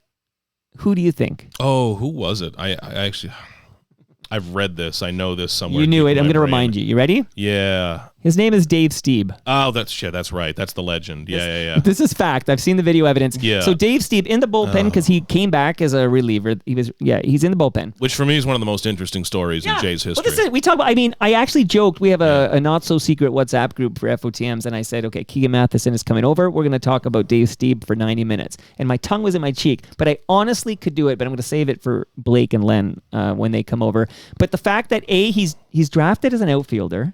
Who do you think? Oh, who was it? I actually, I've read this. I know this somewhere. You knew it. I'm going to remind you. You ready? Yeah. His name is Dave Stieb. Oh, that's right. That's the legend. Yeah. This is fact. I've seen the video evidence. Yeah. So Dave Stieb in the bullpen because he came back as a reliever. He's in the bullpen. Which for me is one of the most interesting stories in Jay's history. Well, this is, we talk about. I mean, I actually joked. We have a not so secret WhatsApp group for FOTMs, and I said, okay, Keegan Matheson is coming over. We're going to talk about Dave Stieb for 90 minutes, and my tongue was in my cheek, but I honestly could do it. But I'm going to save it for Blake and Len when they come over. But the fact that he's drafted as an outfielder.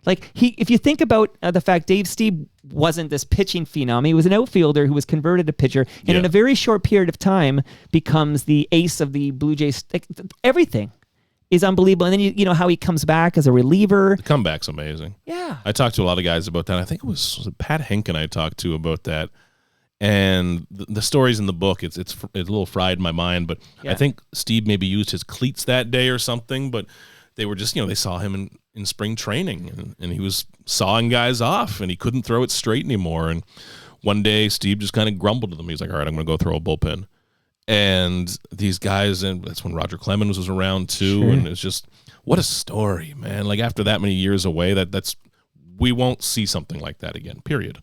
Like if you think about the fact Dave Stieb wasn't this pitching phenom, he was an outfielder who was converted to pitcher, and in a very short period of time becomes the ace of the Blue Jays. Like, everything is unbelievable, and then you know how he comes back as a reliever. The comeback's amazing. Yeah, I talked to a lot of guys about that. I think it was Pat Henkin I talked to about that, and the stories in the book. It's a little fried in my mind, but I think Stieb maybe used his cleats that day or something, but. They were just, they saw him in spring training, and he was sawing guys off, and he couldn't throw it straight anymore. And one day, Stieb just kind of grumbled to them. He's like, all right, I'm going to go throw a bullpen. And these guys, and that's when Roger Clemens was around too, and it's just, what a story, man. Like, after that many years away, we won't see something like that again, period.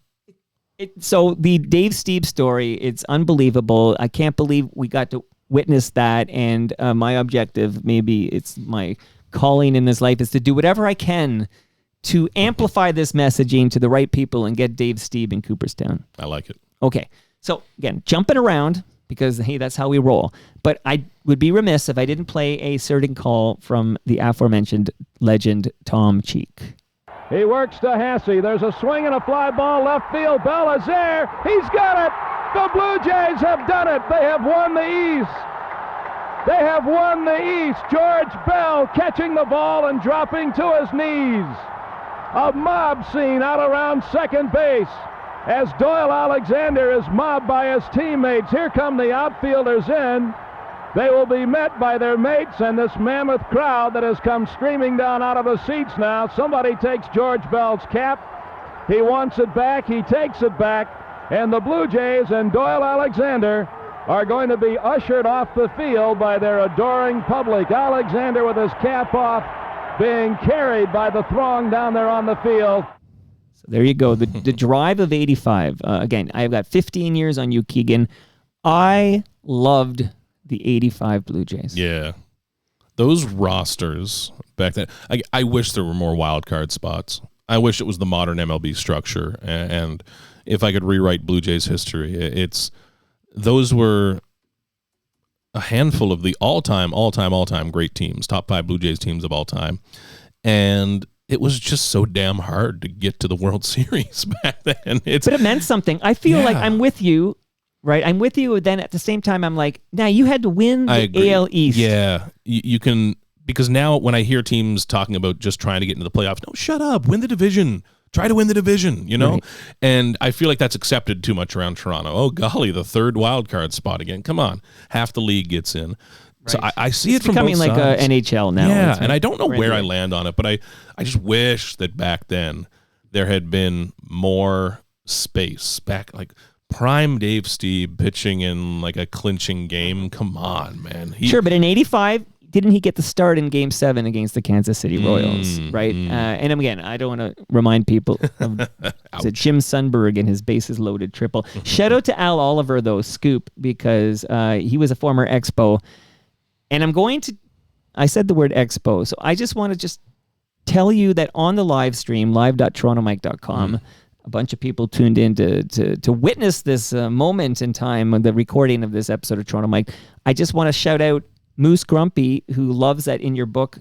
So the Dave Stieb story, it's unbelievable. I can't believe we got to witness that, and my objective, maybe it's my calling in this life, is to do whatever I can to amplify this messaging to the right people and get Dave Stieb in Cooperstown. I like it. Okay. So again, jumping around because, hey, that's how we roll. But I would be remiss if I didn't play a certain call from the aforementioned legend, Tom Cheek. He works to Hasse. There's a swing and a fly ball left field. Bell is there. He's got it. The Blue Jays have done it. They have won the East. They have won the East. George Bell catching the ball and dropping to his knees. A mob scene out around second base as Doyle Alexander is mobbed by his teammates. Here come the outfielders in. They will be met by their mates and this mammoth crowd that has come streaming down out of the seats now. Somebody takes George Bell's cap. He wants it back. He takes it back. And the Blue Jays and Doyle Alexander are going to be ushered off the field by their adoring public. Alexander with his cap off, being carried by the throng down there on the field. So there you go, the drive of 85. Again, I've got 15 years on you, Keegan. I loved the 85 Blue Jays. Yeah. Those rosters back then, I wish there were more wild card spots. I wish it was the modern MLB structure. And if I could rewrite Blue Jays history, those were a handful of the all-time great teams, top 5 Blue Jays teams of all time. And it was just so damn hard to get to the World Series back then. But it meant something. I feel like I'm with you, right? I'm with you. Then at the same time, I'm like, now you had to win the AL East. Yeah, you can, because now when I hear teams talking about just trying to get into the playoffs, no, shut up, win the division. Try to win the division, you know? Right. And I feel like that's accepted too much around Toronto. Oh, golly, the third wild card spot again. Come on. Half the league gets in. Right. So I see it's it from both becoming like sides. NHL now. Yeah, and I don't know where I land. land on it, but I just wish that back then there had been more space. Back, like, prime Dave Stieb pitching in like a clinching game. Come on, man. Sure, but in 85, didn't he get the start in Game 7 against the Kansas City Royals, right? And again, I don't want to remind people of Jim Sundberg and his bases loaded triple. Shout out to Al Oliver, though, Scoop, because he was a former Expo. And I said the word Expo, so I just want to tell you that on the live stream, live.torontomike.com, a bunch of people tuned in to witness this moment in time, the recording of this episode of Toronto Mike. I just want to shout out Moose Grumpy, who loves that in your book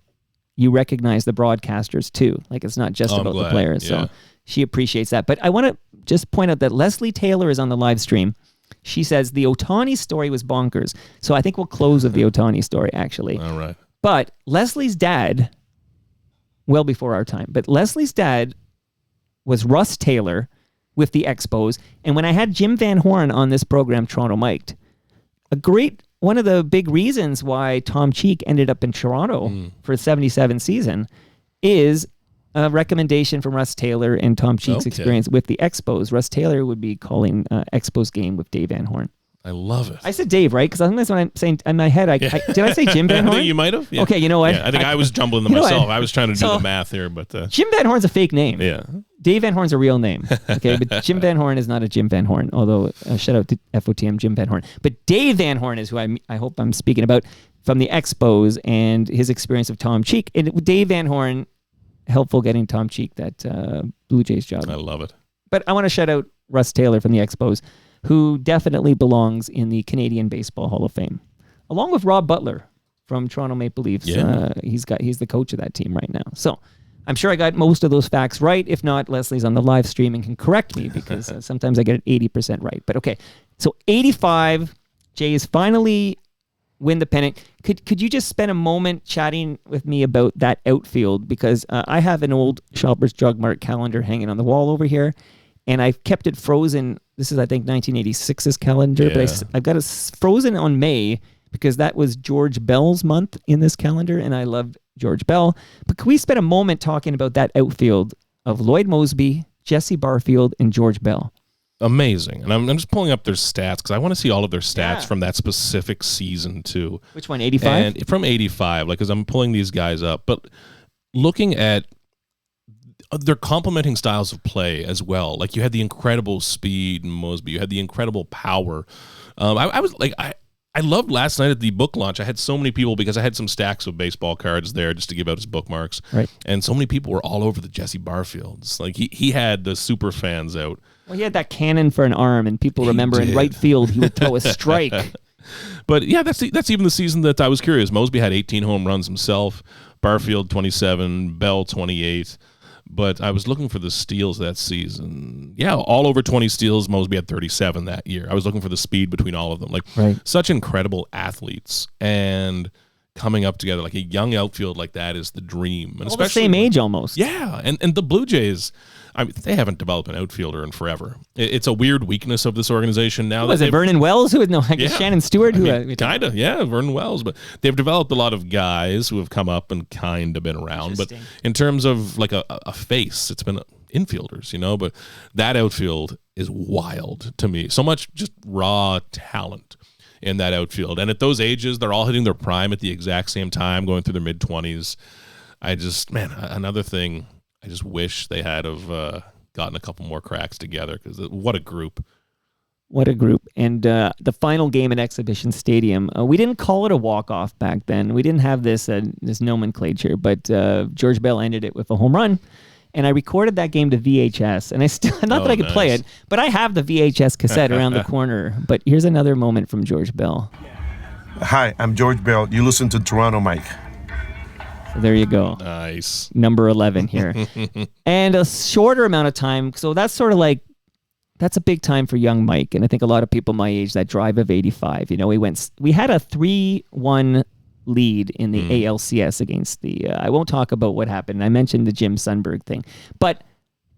you recognize the broadcasters too. Like, it's not just about the players. Yeah. So she appreciates that. But I want to just point out that Leslie Taylor is on the live stream. She says the Ohtani story was bonkers. So I think we'll close with the Ohtani story, actually. All right. But Leslie's dad, well before our time, but Leslie's dad was Russ Taylor with the Expos. And when I had Jim Van Horn on this program, Toronto Mic'd, one of the big reasons why Tom Cheek ended up in Toronto for the 77 season is a recommendation from Russ Taylor and Tom Cheek's experience with the Expos. Russ Taylor would be calling Expos game with Dave Van Horn. I love it. I said Dave, right? Because when I'm saying in my head, did I say Jim Van Horn? I think you might have. Yeah. Okay, you know what? Yeah, I think I was jumbling them myself. I was trying to do the math here, but Jim Van Horn's a fake name. Yeah. Dave Van Horn's a real name. Okay, but Jim Van Horn is not a Jim Van Horn. Although shout out to FOTM Jim Van Horn. But Dave Van Horn is who I hope I'm speaking about from the Expos and his experience of Tom Cheek. And Dave Van Horn helpful getting Tom Cheek that Blue Jays job. I love it. But I want to shout out Russ Taylor from the Expos, who definitely belongs in the Canadian Baseball Hall of Fame, along with Rob Butler from Toronto Maple Leafs. Yeah. He's the coach of that team right now. So I'm sure I got most of those facts right. If not, Leslie's on the live stream and can correct me because sometimes I get it 80% right. But okay, so 85, Jays finally win the pennant. Could you just spend a moment chatting with me about that outfield? Because I have an old Shoppers Drug Mart calendar hanging on the wall over here, and I've kept it frozen. This is, I think, 1986's calendar, but I've got it frozen on May because that was George Bell's month in this calendar, and I loved George Bell. But can we spend a moment talking about that outfield of Lloyd Moseby, Jesse Barfield, and George Bell? Amazing. And I'm just pulling up their stats because I want to see all of their stats from that specific season, too. Which one, 85? And from 85, because I'm pulling these guys up. But looking at they're complementing styles of play as well. Like, you had the incredible speed in Moseby. You had the incredible power. I was like, I loved last night at the book launch. I had so many people because I had some stacks of baseball cards there just to give out as bookmarks. Right. And so many people were all over the Jesse Barfields. Like, he had the super fans out. Well, he had that cannon for an arm, and people remember in right field he would throw a strike. But yeah, that's even the season that I was curious. Moseby had 18 home runs himself. Barfield 27, Bell 28. But I was looking for the steals that season. Yeah, all over 20 steals. Moseby had 37 that year. I was looking for the speed between all of them. Like, such incredible athletes. And coming up together, like a young outfield like that is the dream. And especially the same age almost. Yeah, and the Blue Jays, I mean, they haven't developed an outfielder in forever. It's a weird weakness of this organization now. Was it Vernon Wells? Shannon Stewart? Kind of, Vernon Wells. But they've developed a lot of guys who have come up and kind of been around. But in terms of like a face, it's been infielders, But that outfield is wild to me. So much just raw talent in that outfield. And at those ages, they're all hitting their prime at the exact same time, going through their mid-20s. Another thing I just wish they had have gotten a couple more cracks together because what a group. What a group. And the final game at Exhibition Stadium, we didn't call it a walk-off back then. We didn't have this nomenclature, but George Bell ended it with a home run. And I recorded that game to VHS, and not that I could play it, but I have the VHS cassette around the corner. But here's another moment from George Bell. Hi, I'm George Bell. You listen to Toronto Mike. So there you go. Nice. Number 11 here. And a shorter amount of time, so that's sort of like, that's a big time for young Mike. And I think a lot of people my age, that drive of 85, we had a 3-1 lead in the ALCS against the I won't talk about what happened. I mentioned the Jim Sundberg thing, but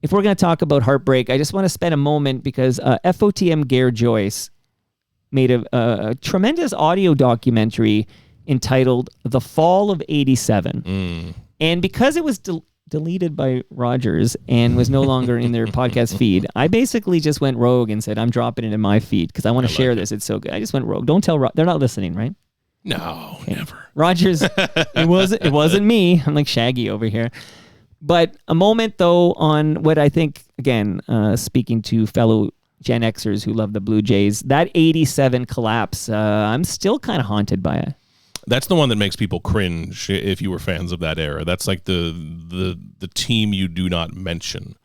if we're going to talk about heartbreak, I just want to spend a moment because FOTM Gare Joyce made a tremendous audio documentary entitled The Fall of 87. And because it was deleted by Rogers and was no longer in their podcast feed, I basically just went rogue and said, I'm dropping it in my feed because I want to share this. It's so good. I just went rogue. Don't tell they're not listening, right? No, never. Rogers, it wasn't me. I'm like Shaggy over here. But a moment, though, on what I think, again, speaking to fellow Gen Xers who love the Blue Jays, that 87 collapse, I'm still kind of haunted by it. That's the one that makes people cringe if you were fans of that era. That's like the team you do not mention.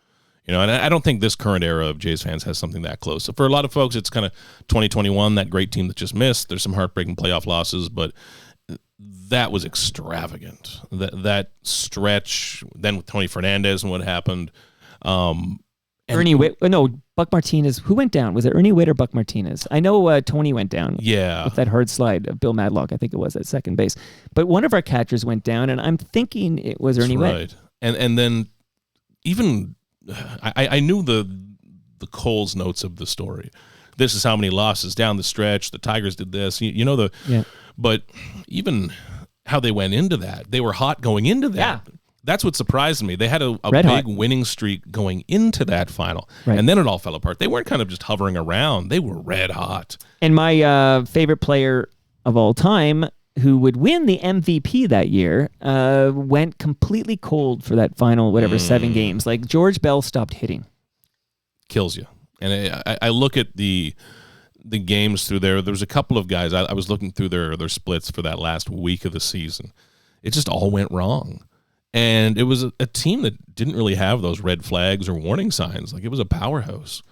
You know, and I don't think this current era of Jays fans has something that close. So for a lot of folks, it's kind of 2021, that great team that just missed. There's some heartbreaking playoff losses, but that was extravagant. That stretch, then with Tony Fernandez and what happened. Ernie Witt, no, Buck Martinez. Who went down? Was it Ernie Witt or Buck Martinez? I know Tony went down. Yeah. With that hard slide of Bill Madlock, I think it was, at second base. But one of our catchers went down, and I'm thinking it was Ernie Witt. Right. And then even I knew the Coles notes of the story. This is how many losses down the stretch. The Tigers did this. You know But even how they went into that, they were hot going into that. Yeah. That's what surprised me. They had a big winning streak going into that final, and then it all fell apart. They weren't kind of just hovering around. They were red hot. And my favorite player of all time, who would win the MVP that year, went completely cold for that final, 7 games. Like, George Bell stopped hitting. Kills you. And I look at the games through there. There was a couple of guys. I was looking through their splits for that last week of the season. It just all went wrong. And it was a team that didn't really have those red flags or warning signs. Like, it was a powerhouse.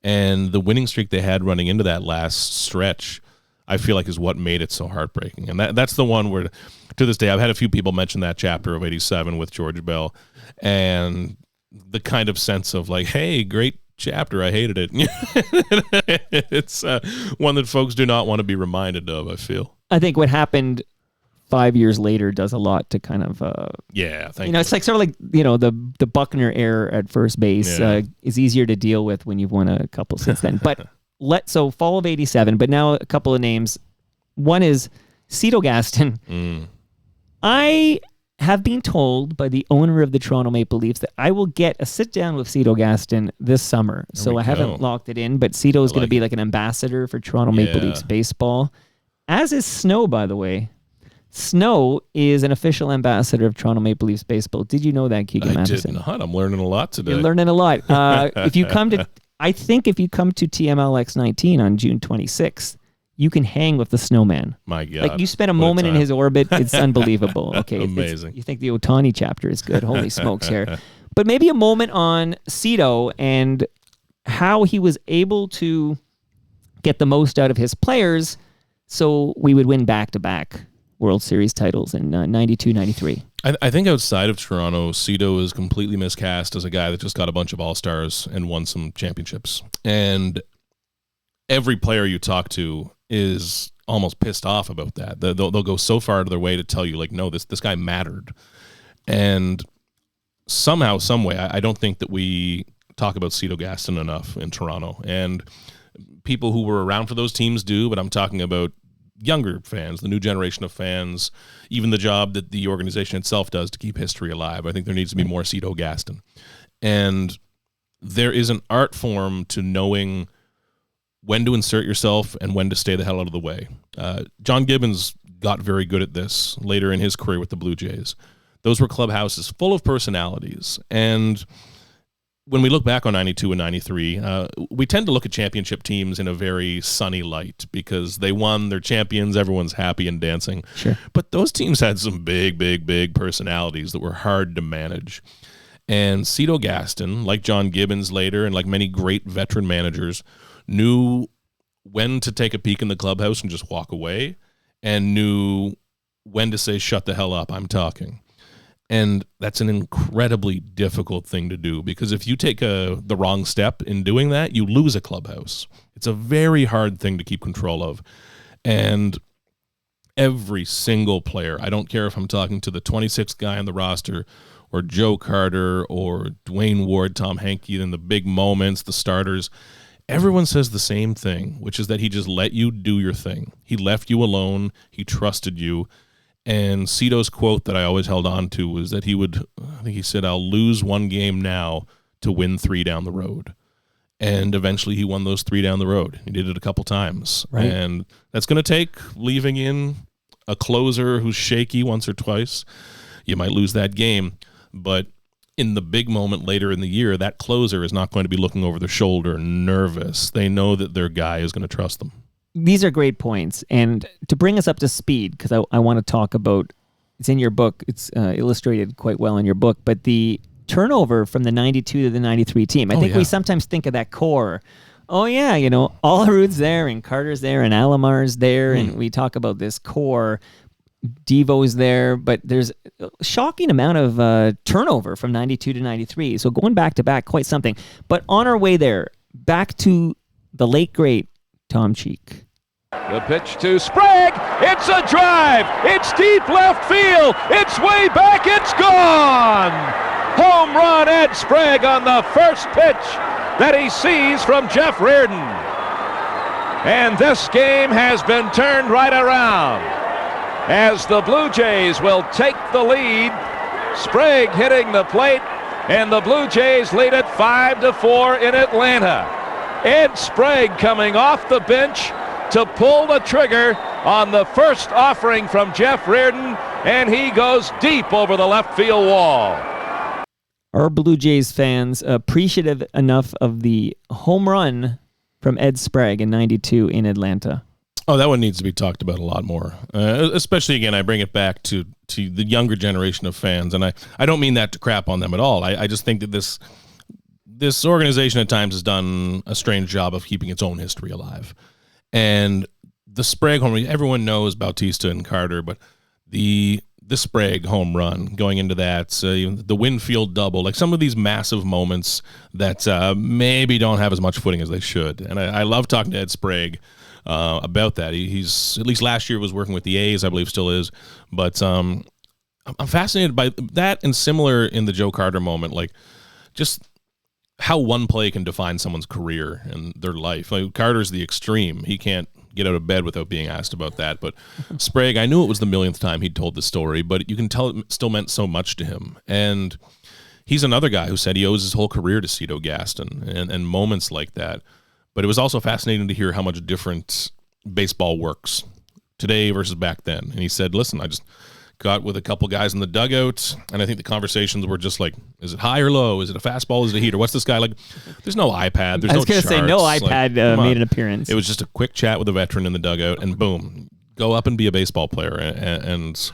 And the winning streak they had running into that last stretch, I feel like, is what made it so heartbreaking. And that's the one where, to this day, I've had a few people mention that chapter of 87 with George Bell. And the kind of sense of like, hey, great chapter, I hated it. It's one that folks do not want to be reminded of, I feel. I think what happened 5 years later does a lot to kind of it's like sort of like the Buckner error at first base is easier to deal with when you've won a couple since then. But so fall of 87, but now a couple of names. One is Cito Gaston. I have been told by the owner of the Toronto Maple Leafs that I will get a sit down with Cito Gaston this summer. So I haven't locked it in, but Cito is going to be like an ambassador for Toronto Maple Leafs baseball, as is Snow, by the way. Snow is an official ambassador of Toronto Maple Leafs baseball. Did you know that, Keegan Matheson? I did not. I'm learning a lot today. You're learning a lot. If you come to TMLX 19 on June 26th, you can hang with the Snowman. My God. Like, you spend a moment in his orbit. It's unbelievable. Okay. Amazing. You think the Ohtani chapter is good. Holy smokes here. But maybe a moment on Cito and how he was able to get the most out of his players so we would win back-to-back World Series titles in 92, 93. I think outside of Toronto, Cito is completely miscast as a guy that just got a bunch of All-Stars and won some championships. And every player you talk to is almost pissed off about that. They'll go so far to their way to tell you, like, no, this guy mattered. And somehow, some way, I don't think that we talk about Cito Gaston enough in Toronto. And people who were around for those teams do, but I'm talking about younger fans, the new generation of fans, even the job that the organization itself does to keep history alive. I think there needs to be more Cito Gaston. And there is an art form to knowing when to insert yourself and when to stay the hell out of the way. John Gibbons got very good at this later in his career with the Blue Jays. Those were clubhouses full of personalities. And when we look back on 92 and 93, we tend to look at championship teams in a very sunny light because they won, they're champions, everyone's happy and dancing. Sure. But those teams had some big personalities that were hard to manage. And Cito Gaston, like John Gibbons later and like many great veteran managers, knew when to take a peek in the clubhouse and just walk away, and knew when to say, shut the hell up, I'm talking. And that's an incredibly difficult thing to do because if you take the wrong step in doing that, you lose a clubhouse. It's a very hard thing to keep control of. And every single player, I don't care if I'm talking to the 26th guy on the roster or Joe Carter or Dwayne Ward, Tom Henke, in the big moments, the starters, everyone says the same thing, which is that he just let you do your thing. He left you alone. He trusted you. And Cito's quote that I always held on to was that I think he said, I'll lose one game now to win 3 down the road. And eventually he won those 3 down the road. He did it a couple times. Right. And that's going to take leaving in a closer who's shaky once or twice. You might lose that game. But in the big moment later in the year, that closer is not going to be looking over their shoulder, nervous. They know that their guy is going to trust them. These are great points. And to bring us up to speed, because I want to talk about, it's in your book, it's illustrated quite well in your book, but the turnover from the 92 to the 93 team. I think we sometimes think of that core. Oh, yeah, Olerud's there, and Carter's there, and Alamar's there, and we talk about this core. Devo's there, but there's a shocking amount of turnover from 92 to 93. So going back to back, quite something. But on our way there, back to the late, great Tom Cheek. The pitch to Sprague. It's a drive. It's deep left field. It's way back. It's gone. Home run, Ed Sprague, on the first pitch that he sees from Jeff Reardon. And this game has been turned right around as the Blue Jays will take the lead. Sprague hitting the plate, and the Blue Jays lead it 5-4 in Atlanta. Ed Sprague coming off the bench to pull the trigger on the first offering from Jeff Reardon, and he goes deep over the left field wall. Are Blue Jays fans appreciative enough of the home run from Ed Sprague in 92 in Atlanta? Oh, that one needs to be talked about a lot more. Especially, again, I bring it back to the younger generation of fans, and I don't mean that to crap on them at all. I just think that this organization at times has done a strange job of keeping its own history alive. And the Sprague home run, everyone knows Bautista and Carter, but the Sprague home run going into that, the Winfield double, like some of these massive moments that maybe don't have as much footing as they should. And I love talking to Ed Sprague about that. He's, at least last year, was working with the A's, I believe still is. But I'm fascinated by that, and similar in the Joe Carter moment, like just how one play can define someone's career and their life. Like Carter's the extreme. He can't get out of bed without being asked about that. But Sprague, I knew it was the millionth time he'd told the story, but you can tell it still meant so much to him. And he's another guy who said he owes his whole career to Cito Gaston and moments like that. But it was also fascinating to hear how much different baseball works today versus back then. And he said, listen, I just got with a couple guys in the dugout, and I think the conversations were just like, is it high or low? Is it a fastball? Is it a heater? What's this guy like? There's no iPad. There's no charts. I was going to say, no iPad made an appearance. It was just a quick chat with a veteran in the dugout, and boom, go up and be a baseball player. And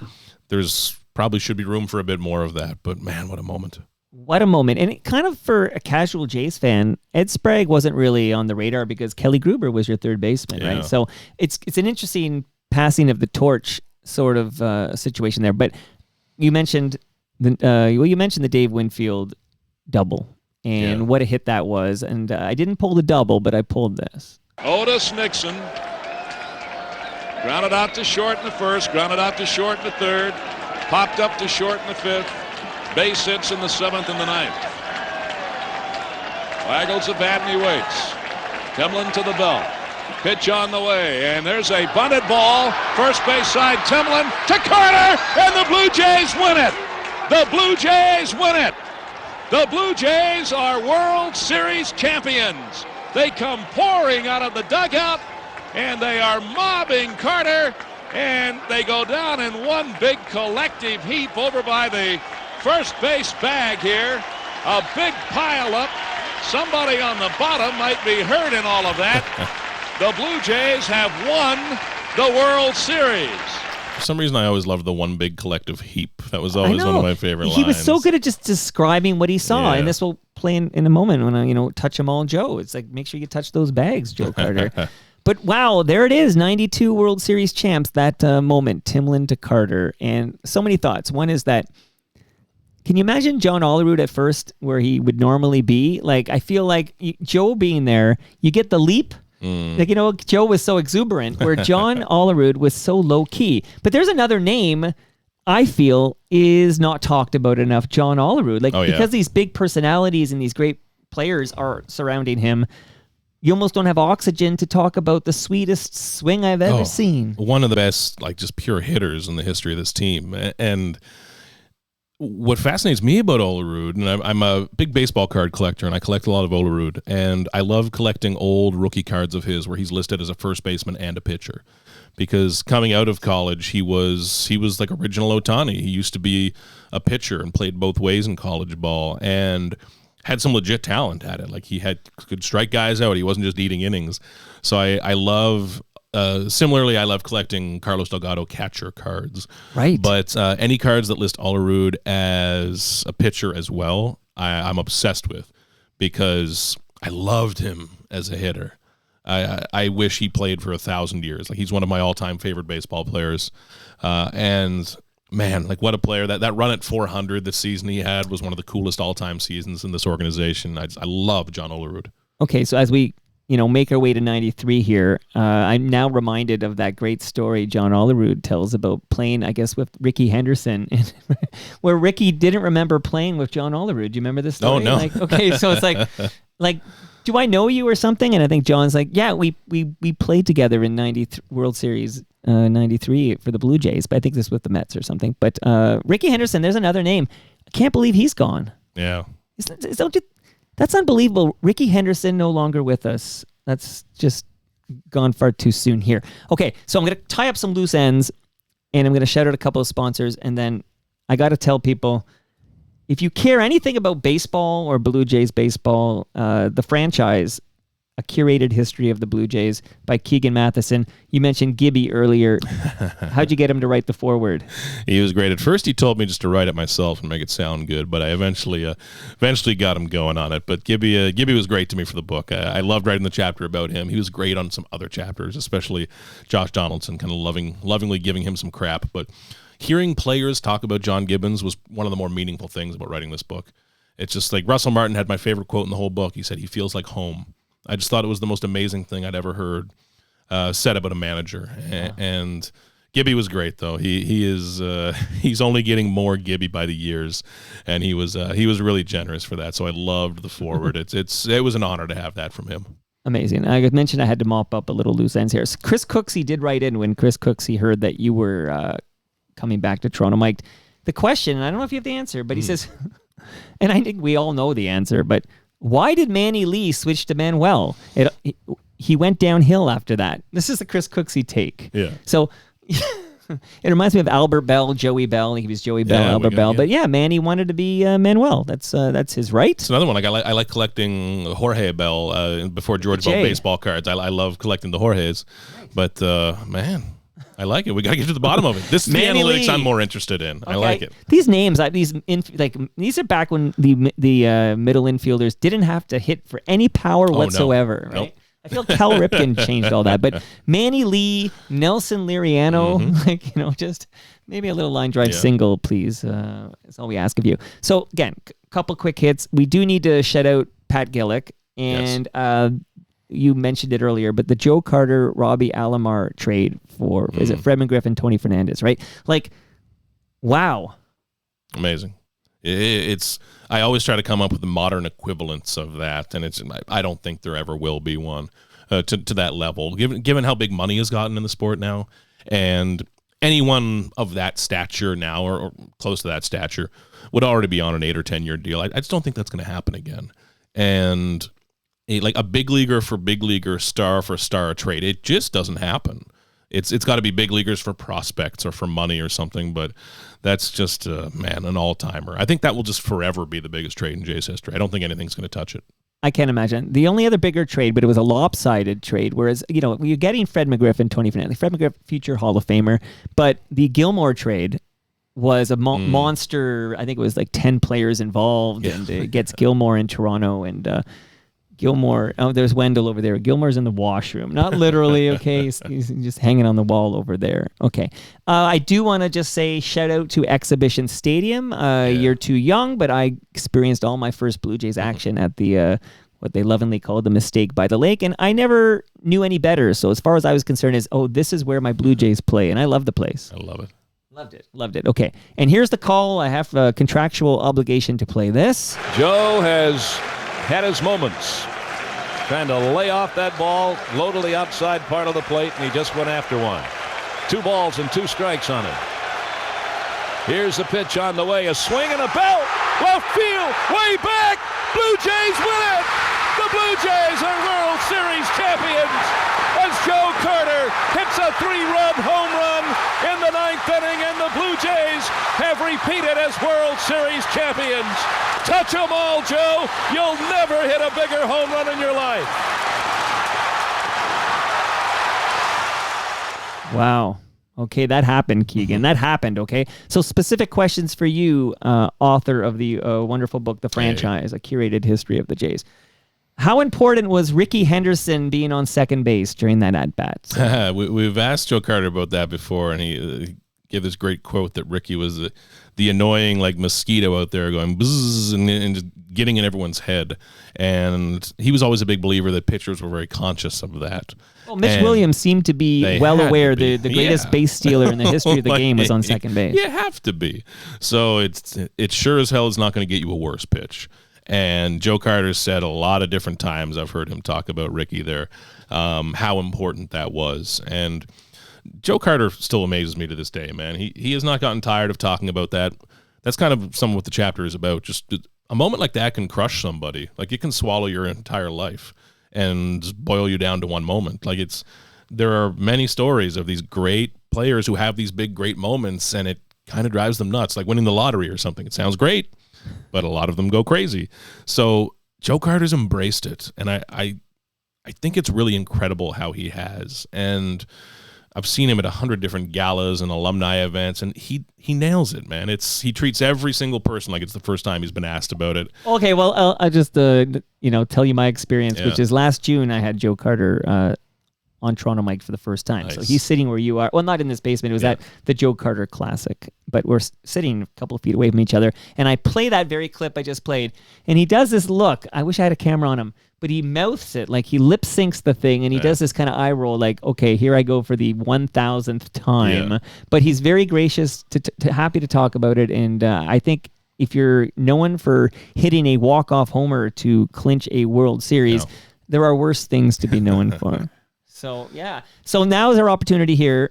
there's probably should be room for a bit more of that. But, man, what a moment. What a moment. And it kind of, for a casual Jays fan, Ed Sprague wasn't really on the radar because Kelly Gruber was your third baseman, right? So it's an interesting passing of the torch sort of situation there. But you mentioned the Dave Winfield double and what a hit that was. And I didn't pull the double, but I pulled this. Otis Nixon grounded out to short in the first, grounded out to short in the third, popped up to short in the fifth, base hits in the seventh and the ninth. Waggles the bat and he waits. Timlin to the belt. Pitch on the way, and there's a bunted ball. First base side, Timlin to Carter, and the Blue Jays win it. The Blue Jays win it. The Blue Jays are World Series champions. They come pouring out of the dugout, and they are mobbing Carter, and they go down in one big collective heap over by the first base bag here. A big pile up. Somebody on the bottom might be hurt in all of that. The Blue Jays have won the World Series. For some reason, I always loved the one big collective heap. That was always one of my favorite lines. He was so good at just describing what he saw, and this will play in a moment when I, touch them all, Joe. It's like, make sure you touch those bags, Joe Carter. But wow, there it is, 92 World Series champs, that moment, Timlin to Carter. And so many thoughts. One is that, can you imagine John Olerud at first where he would normally be? Like, I feel like Joe being there, you get the leap. Like, Joe was so exuberant, where John Olerud was so low-key. But there's another name I feel is not talked about enough, John Olerud. Like, Oh, yeah. because these big personalities and these great players are surrounding him, you almost don't have oxygen to talk about the sweetest swing I've ever seen. One of the best, like, just pure hitters in the history of this team. And what fascinates me about Olerud, and I'm a big baseball card collector, and I collect a lot of Olerud, and I love collecting old rookie cards of his where he's listed as a first baseman and a pitcher. Because coming out of college, he was like original Ohtani. He used to be a pitcher and played both ways in college ball, and had some legit talent at it. Like, he could strike guys out. He wasn't just eating innings. So I love, similarly, I love collecting Carlos Delgado catcher cards. Right. But any cards that list Olerud as a pitcher as well, I'm obsessed with, because I loved him as a hitter. I wish he played for 1,000 years. Like, he's one of my all-time favorite baseball players. And man, like, what a player. That run at 400 this season he had was one of the coolest all-time seasons in this organization. I love John Olerud. Okay, so as we make our way to 93 here, I'm now reminded of that great story John Olerud tells about playing, I guess, with Ricky Henderson, where Ricky didn't remember playing with John Olerud. Do you remember this story? Oh, no. Like, okay, so it's like, do I know you or something? And I think John's like, yeah, we played together in World Series 93 for the Blue Jays, but I think this was with the Mets or something. But Ricky Henderson, there's another name. I can't believe he's gone. Yeah. That's unbelievable. Ricky Henderson no longer with us. That's just gone far too soon here. Okay, so I'm going to tie up some loose ends, and I'm going to shout out a couple of sponsors, and then I got to tell people, if you care anything about baseball or Blue Jays baseball, the franchise, A Curated History of the Blue Jays by Keegan Matheson. You mentioned Gibby earlier. How'd you get him to write the foreword? He was great. At first, he told me just to write it myself and make it sound good, but I eventually got him going on it. But Gibby was great to me for the book. I loved writing the chapter about him. He was great on some other chapters, especially Josh Donaldson, kind of lovingly giving him some crap. But hearing players talk about John Gibbons was one of the more meaningful things about writing this book. It's just like Russell Martin had my favorite quote in the whole book. He said, "He feels like home." I just thought it was the most amazing thing I'd ever heard said about a manager. And Gibby was great, though. He's only getting more Gibby by the years, and he was really generous for that. So I loved the foreword. It was an honor to have that from him. Amazing. I mentioned I had to mop up a little loose ends here. Chris Cooksey did write in when Chris Cooksey heard that you were coming back to Toronto, Mike. The question, and I don't know if you have the answer, but he says, and I think we all know the answer, but why did Manny Lee switch to Manuel? He went downhill after that. This is the Chris Cooksey take. Yeah. So it reminds me of Albert Bell, Joey Bell. He was Joey Bell, Albert Bell. Yeah. But yeah, Manny wanted to be Manuel. That's his right. It's another one. Like I like collecting Jorge Bell before George Bell baseball cards. I love collecting the Jorges. But man, I like it. We got to get to the bottom of it. This is the analytics I'm more interested in. Okay. I like it. These names, these are back when the middle infielders didn't have to hit for any power whatsoever, no. right? Nope. I feel Cal Ripken changed all that, but Manny Lee, Nelson Liriano, just maybe a little line drive single, please. That's all we ask of you. So again, couple quick hits. We do need to shout out Pat Gillick, and you mentioned it earlier, but the Joe Carter, Robbie Alomar trade for, is it Fred McGriff and Tony Fernandez, right? Like, wow. Amazing. I always try to come up with the modern equivalents of that, and I don't think there ever will be one to that level, given how big money has gotten in the sport now, and anyone of that stature now or close to that stature would already be on an 8 or 10 year deal. I just don't think that's going to happen again. And like a big leaguer for big leaguer, star for star trade, it just doesn't happen. It's got to be big leaguers for prospects or for money or something, but that's just, an all-timer. I think that will just forever be the biggest trade in Jays history. I don't think anything's going to touch it. I can't imagine. The only other bigger trade, but it was a lopsided trade, whereas, you're getting Fred McGriff and Tony Fernandez. Fred McGriff, future Hall of Famer, but the Gilmore trade was a monster. I think it was like 10 players involved, and it gets Gilmore in Toronto, and Gilmore, there's Wendell over there. Gilmore's in the washroom. Not literally, okay? He's just hanging on the wall over there. Okay. I do want to just say shout out to Exhibition Stadium. You're too young, but I experienced all my first Blue Jays action at the what they lovingly called the Mistake by the Lake, and I never knew any better. So as far as I was concerned this is where my Blue Jays play, and I love the place. I love it. Loved it. Okay, and here's the call. I have a contractual obligation to play this. Joe has had his moments. Trying to lay off that ball low to the outside part of the plate, and he just went after one. 2 balls and 2 strikes on it. Here's the pitch on the way. A swing and a belt. Left field. Way back. Blue Jays win it. The Blue Jays are World Series champions as Joe Carter hits a 3-run home run in the 9th inning, and the Blue Jays have repeated as World Series champions. Touch 'em all, Joe. You'll never hit a bigger home run in your life. Wow. Okay, that happened, Keegan. That happened, okay? So specific questions for you, author of the wonderful book, The Franchise, A Curated History of the Jays. How important was Ricky Henderson being on second base during that at-bat? We've asked Joe Carter about that before, and he gave this great quote that Ricky was the annoying mosquito out there going bzzz and just getting in everyone's head. And he was always a big believer that pitchers were very conscious of that. Well, Mitch Williams seemed to be well aware the greatest base stealer in the history of the game was on second base. You have to be. So it sure as hell is not going to get you a worse pitch. And Joe Carter said a lot of different times, I've heard him talk about Ricky there, how important that was. And Joe Carter still amazes me to this day, man. He has not gotten tired of talking about that. That's kind of some of what the chapter is about. Just a moment like that can crush somebody. Like, it can swallow your entire life and boil you down to one moment. There are many stories of these great players who have these big, great moments, and it kind of drives them nuts, like winning the lottery or something. It sounds great, but a lot of them go crazy. So Joe Carter's embraced it, and I think it's really incredible how he has. And I've seen him at 100 different galas and alumni events, and he nails it, man. He treats every single person like it's the first time he's been asked about it. Okay, well, I'll just tell you my experience, which is last June I had Joe Carter on Toronto Mike for the first time. Nice. So he's sitting where you are. Well, not in this basement. It was at the Joe Carter Classic, but we're sitting a couple of feet away from each other. And I play that very clip I just played, and he does this look. I wish I had a camera on him, but he mouths it like he lip syncs the thing, and he does this kind of eye roll, like, okay, here I go for the 1,000th time. Yeah. But he's very gracious, to happy to talk about it, and I think if you're known for hitting a walk-off homer to clinch a World Series, there are worse things to be known for. So, yeah. So now is our opportunity here,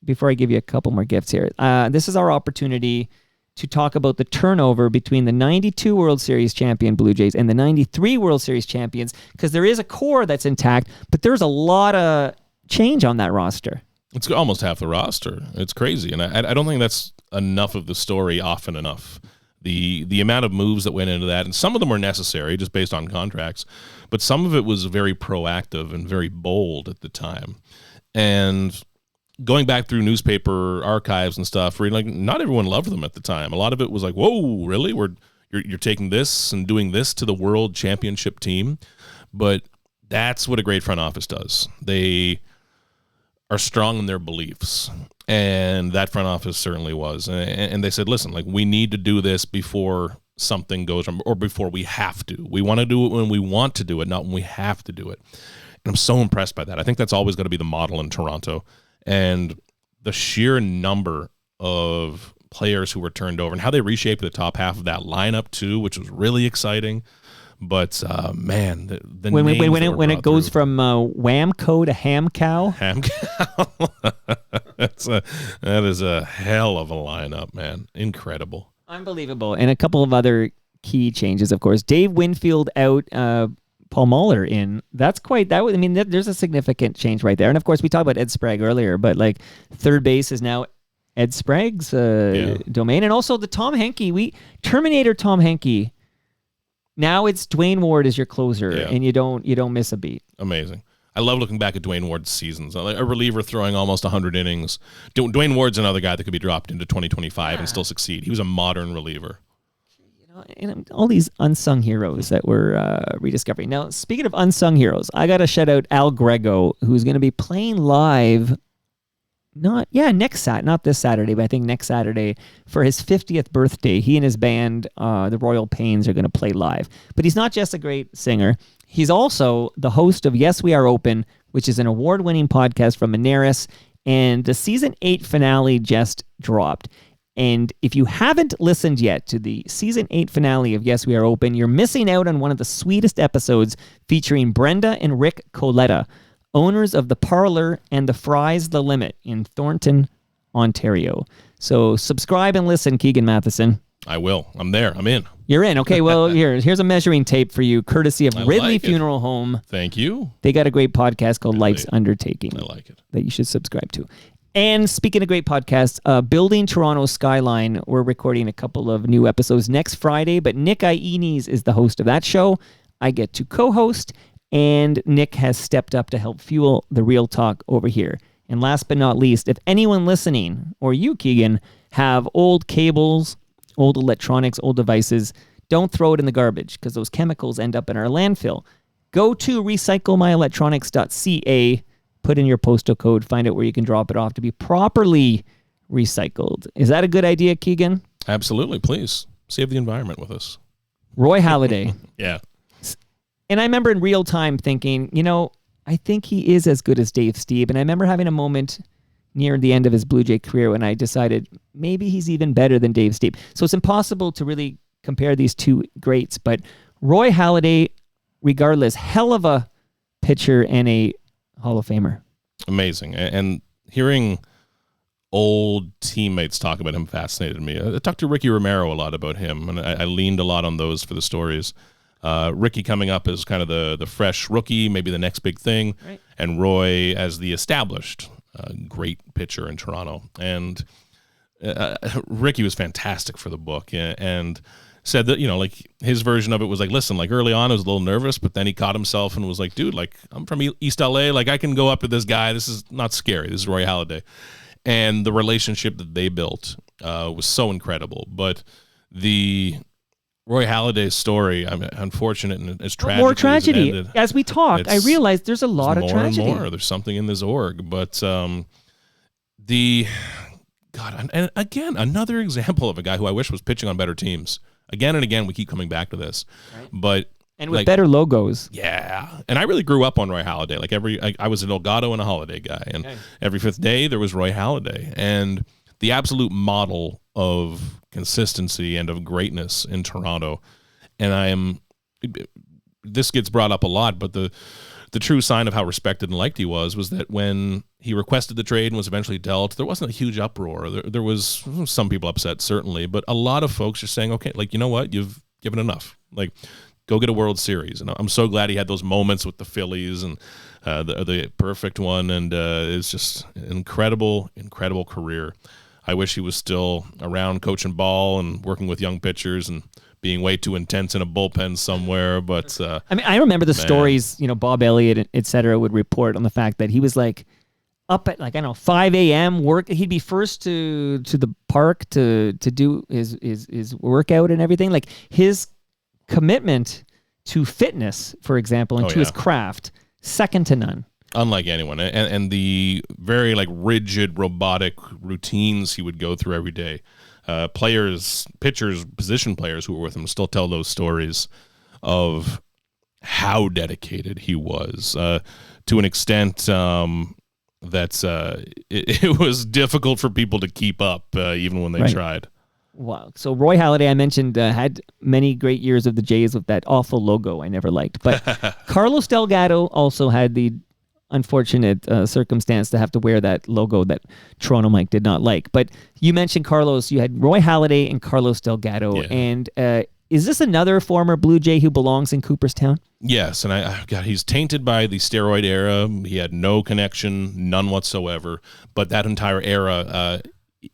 before I give you a couple more gifts here. This is our opportunity to talk about the turnover between the 92 World Series champion Blue Jays and the 93 World Series champions, because there is a core that's intact, but there's a lot of change on that roster. It's almost half the roster. It's crazy, and I don't think that's enough of the story often enough. The amount of moves that went into that, and some of them were necessary just based on contracts, but some of it was very proactive and very bold at the time. And going back through newspaper archives and stuff, not everyone loved them at the time. A lot of it was like, whoa, really? You're taking this and doing this to the world championship team? But that's what a great front office does. They are strong in their beliefs. And that front office certainly was. And they said, listen, we need to do this before something goes wrong, or before we have to. We want to do it when we want to do it, not when we have to do it. And I'm so impressed by that. I think that's always going to be the model in Toronto. And the sheer number of players who were turned over and how they reshaped the top half of that lineup too, which was really exciting. But man, the when it goes from Whamco to Ham Cow, that is a hell of a lineup, man. Incredible, unbelievable. And a couple of other key changes, of course. Dave Winfield out, Paul Muller in. There's a significant change right there. And of course, we talked about Ed Sprague earlier, but third base is now Ed Sprague's domain, and also the Tom Henke. Terminator Tom Henke. Now it's Dwayne Ward as your closer, and you don't miss a beat. Amazing. I love looking back at Dwayne Ward's seasons. A reliever throwing almost 100 innings. Dwayne Ward's another guy that could be dropped into 2025 and still succeed. He was a modern reliever. And all these unsung heroes that we're rediscovering. Now, speaking of unsung heroes, I got to shout out Al Grego, who's going to be playing live not this Saturday, but I think next Saturday for his 50th birthday. He and his band, the Royal Pains, are going to play live. But he's not just a great singer. He's also the host of Yes, We Are Open, which is an award-winning podcast from Moneris. and the season 8 finale just dropped. And if you haven't listened yet to the season 8 finale of Yes, We Are Open, you're missing out on one of the sweetest episodes featuring Brenda and Rick Coletta, owners of the Parlor and the Fry's The Limit in Thornton, Ontario. So subscribe and listen, Keegan Matheson. I will. I'm there. I'm in. You're in. Okay, well, here's a measuring tape for you, courtesy of Ridley Funeral Home. Thank you. They got a great podcast called Life's Undertaking. I like it. That you should subscribe to. And speaking of great podcasts, Building Toronto Skyline, we're recording a couple of new episodes next Friday, but Nick Iones is the host of that show. I get to co-host, and Nick has stepped up to help fuel the real talk over here. And last but not least, if anyone listening, or you, Keegan, have old cables, old electronics, old devices, don't throw it in the garbage because those chemicals end up in our landfill. Go to recyclemyelectronics.ca, put in your postal code, find out where you can drop it off to be properly recycled. Is that a good idea, Keegan? Absolutely. Please save the environment with us. Roy Halladay. Yeah. And I remember in real time thinking, I think he is as good as Dave Stieb. And I remember having a moment near the end of his Blue Jay career when I decided maybe he's even better than Dave Stieb. So it's impossible to really compare these two greats. But Roy Halladay, regardless, hell of a pitcher and a Hall of Famer. Amazing. And hearing old teammates talk about him fascinated me. I talked to Ricky Romero a lot about him, and I leaned a lot on those for the stories. Ricky coming up as kind of the fresh rookie, maybe the next big thing, right. And Roy as the established great pitcher in Toronto. And Ricky was fantastic for the book, and said that, like his version of it was like, listen, like early on I was a little nervous, but then he caught himself and was like, dude, like I'm from East LA, like I can go up to this guy. This is not scary. This is Roy Halladay. And the relationship that they built was so incredible. But the Roy Halladay story, I mean, unfortunate and as tragic. More tragedy. As we talk, I realized there's a lot of tragedy. More and more. There's something in this org. But and again, another example of a guy who I wish was pitching on better teams. Again and again, we keep coming back to this. Right. But and with better logos. Yeah. And I really grew up on Roy Halladay. Like I was an Elgato and a Holiday guy. And every fifth day there was Roy Halladay. And the absolute model of consistency and of greatness in Toronto. And this gets brought up a lot, but the true sign of how respected and liked he was that when he requested the trade and was eventually dealt, there wasn't a huge uproar. There was some people upset, certainly, but a lot of folks are saying, okay, like, you know what? You've given enough. Like, go get a World Series. And I'm so glad he had those moments with the Phillies and the perfect one. And it's just an incredible, incredible career. I wish he was still around coaching ball and working with young pitchers and being way too intense in a bullpen somewhere. But I remember the stories, Bob Elliott, et cetera, would report on the fact that he was like up at 5 a.m. work. He'd be first to the park to do his workout and everything. Like his commitment to fitness, for example, and to his craft, second to none. Unlike anyone. And the very rigid robotic routines he would go through every day. Players, pitchers, position players who were with him still tell those stories of how dedicated he was to an extent that it was difficult for people to keep up even when they tried. Wow. So Roy Halladay, I mentioned, had many great years of the Jays with that awful logo I never liked. But Carlos Delgado also had the unfortunate circumstance to have to wear that logo that Toronto Mike did not like. But you mentioned Carlos. You had Roy Halladay and Carlos Delgado. Yeah. And is this another former Blue Jay who belongs in Cooperstown? Yes, and he's tainted by the steroid era. He had no connection, none whatsoever. But that entire era,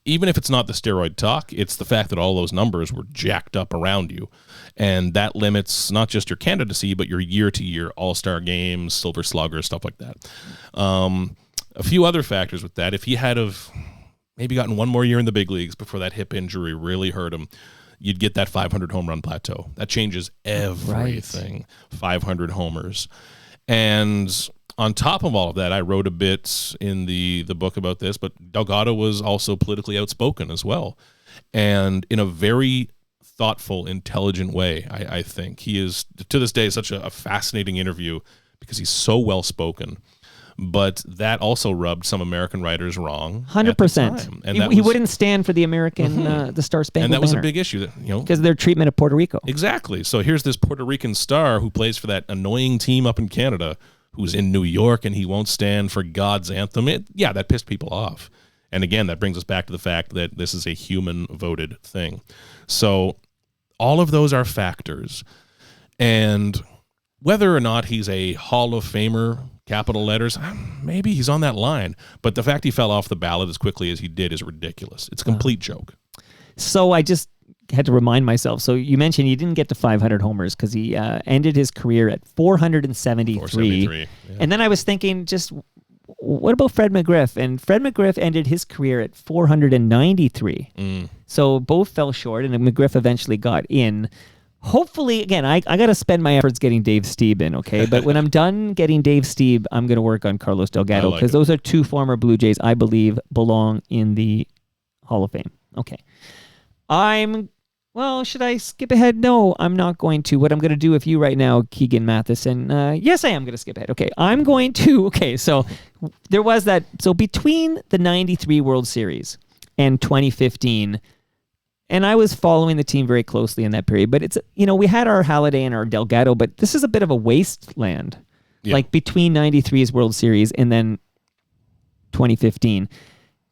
even if it's not the steroid talk, it's the fact that all those numbers were jacked up around you. And that limits not just your candidacy, but your year-to-year All-Star games, Silver Slugger, stuff like that. A few other factors with that. If he had maybe gotten one more year in the big leagues before that hip injury really hurt him, you'd get that 500 home run plateau. That changes everything. Right. 500 homers. And on top of all of that, I wrote a bit in the book about this, but Delgado was also politically outspoken as well. And in a very thoughtful, intelligent way, I think. He is, to this day, such a fascinating interview because he's so well-spoken. But that also rubbed some American writers wrong. 100%. And he wouldn't stand for the American, the Star Spangled And that was Banner. a big issue. Because of their treatment of Puerto Rico. Exactly. So here's this Puerto Rican star who plays for that annoying team up in Canada who's in New York, and he won't stand for God's anthem. That pissed people off. And again, that brings us back to the fact that this is a human-voted thing. So all of those are factors. And whether or not he's a Hall of Famer, capital letters, maybe he's on that line. But the fact he fell off the ballot as quickly as he did is ridiculous. It's a complete joke. So I just had to remind myself. So you mentioned he didn't get to 500 homers because he ended his career at 473. 473, yeah. And then I was thinking, what about Fred McGriff? And Fred McGriff ended his career at 493. So both fell short, and McGriff eventually got in. Hopefully, again, I got to spend my efforts getting Dave Stieb in, okay? But when I'm done getting Dave Stieb, I'm going to work on Carlos Delgado because those are two former Blue Jays I believe belong in the Hall of Fame. Okay. Should I skip ahead? No, I'm not going to. What I'm going to do with you right now, Keegan Matheson, yes, I am going to skip ahead. Okay, so there was that. So between the 93 World Series and 2015, and I was following the team very closely in that period, but it's, we had our Halladay and our Delgado, but this is a bit of a wasteland. Yeah. Like between 93's World Series and then 2015.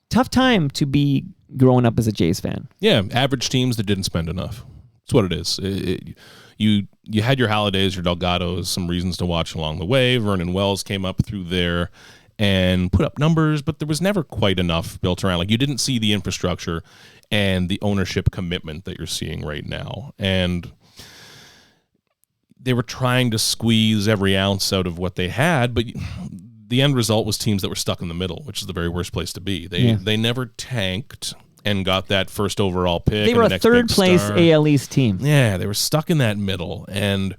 Tough time to be growing up as a Jays fan. Yeah, average teams that didn't spend enough. That's what it is. You had your Halladays, your Delgados, some reasons to watch along the way. Vernon Wells came up through there and put up numbers, but there was never quite enough built around. Like, you didn't see the infrastructure and the ownership commitment that you're seeing right now. And they were trying to squeeze every ounce out of what they had, but the end result was teams that were stuck in the middle, which is the very worst place to be. They never tanked and got that first overall pick. They were a third place AL East team. Yeah, they were stuck in that middle, and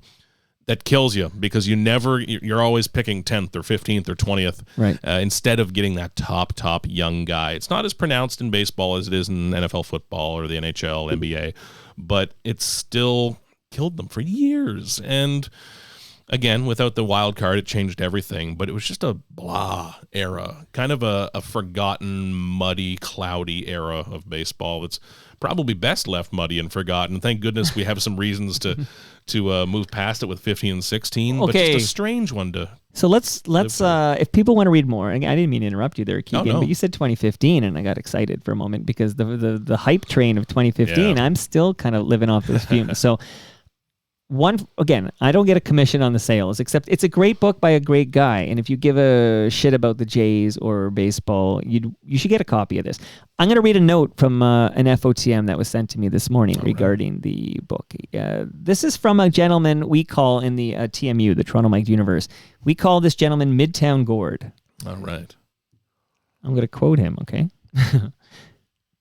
that kills you because you're always picking 10th or 15th or 20th, right? Instead of getting that top young guy. It's not as pronounced in baseball as it is in NFL football or the NHL, NBA, but it's still killed them for years. And again, without the wild card, it changed everything, but it was just a blah era, kind of a forgotten, muddy, cloudy era of baseball. It's probably best left muddy and forgotten. Thank goodness we have some reasons to move past it with 15 and 16, but just a strange one to... So let's if people want to read more, I didn't mean to interrupt you there, Keegan, but you said 2015, and I got excited for a moment because the hype train of 2015, I'm still kind of living off those fumes. So I don't get a commission on the sales, except it's a great book by a great guy. And if you give a shit about the Jays or baseball, you should get a copy of this. I'm going to read a note from an FOTM that was sent to me this morning regarding the book. This is from a gentleman we call in the TMU, the Toronto Mike Universe. We call this gentleman Midtown Gord. All right. I'm going to quote him, okay?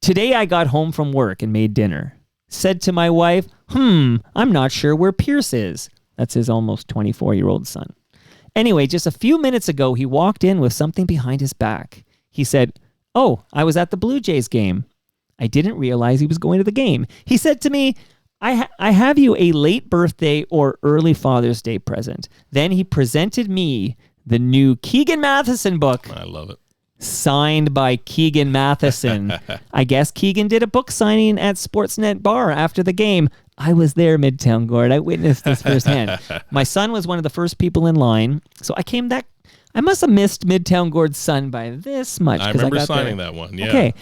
Today I got home from work and made dinner. Said to my wife, I'm not sure where Pierce is. That's his almost 24-year-old son. Anyway, just a few minutes ago, he walked in with something behind his back. He said, I was at the Blue Jays game. I didn't realize he was going to the game. He said to me, I have you a late birthday or early Father's Day present. Then he presented me the new Keegan Matheson book. I love it. Signed by Keegan Matheson. I guess Keegan did a book signing at Sportsnet Bar after the game. I was there, Midtown Gord. I witnessed this firsthand. My son was one of the first people in line, so I must have missed Midtown Gord's son by this much. I remember signing that one, yeah. Okay.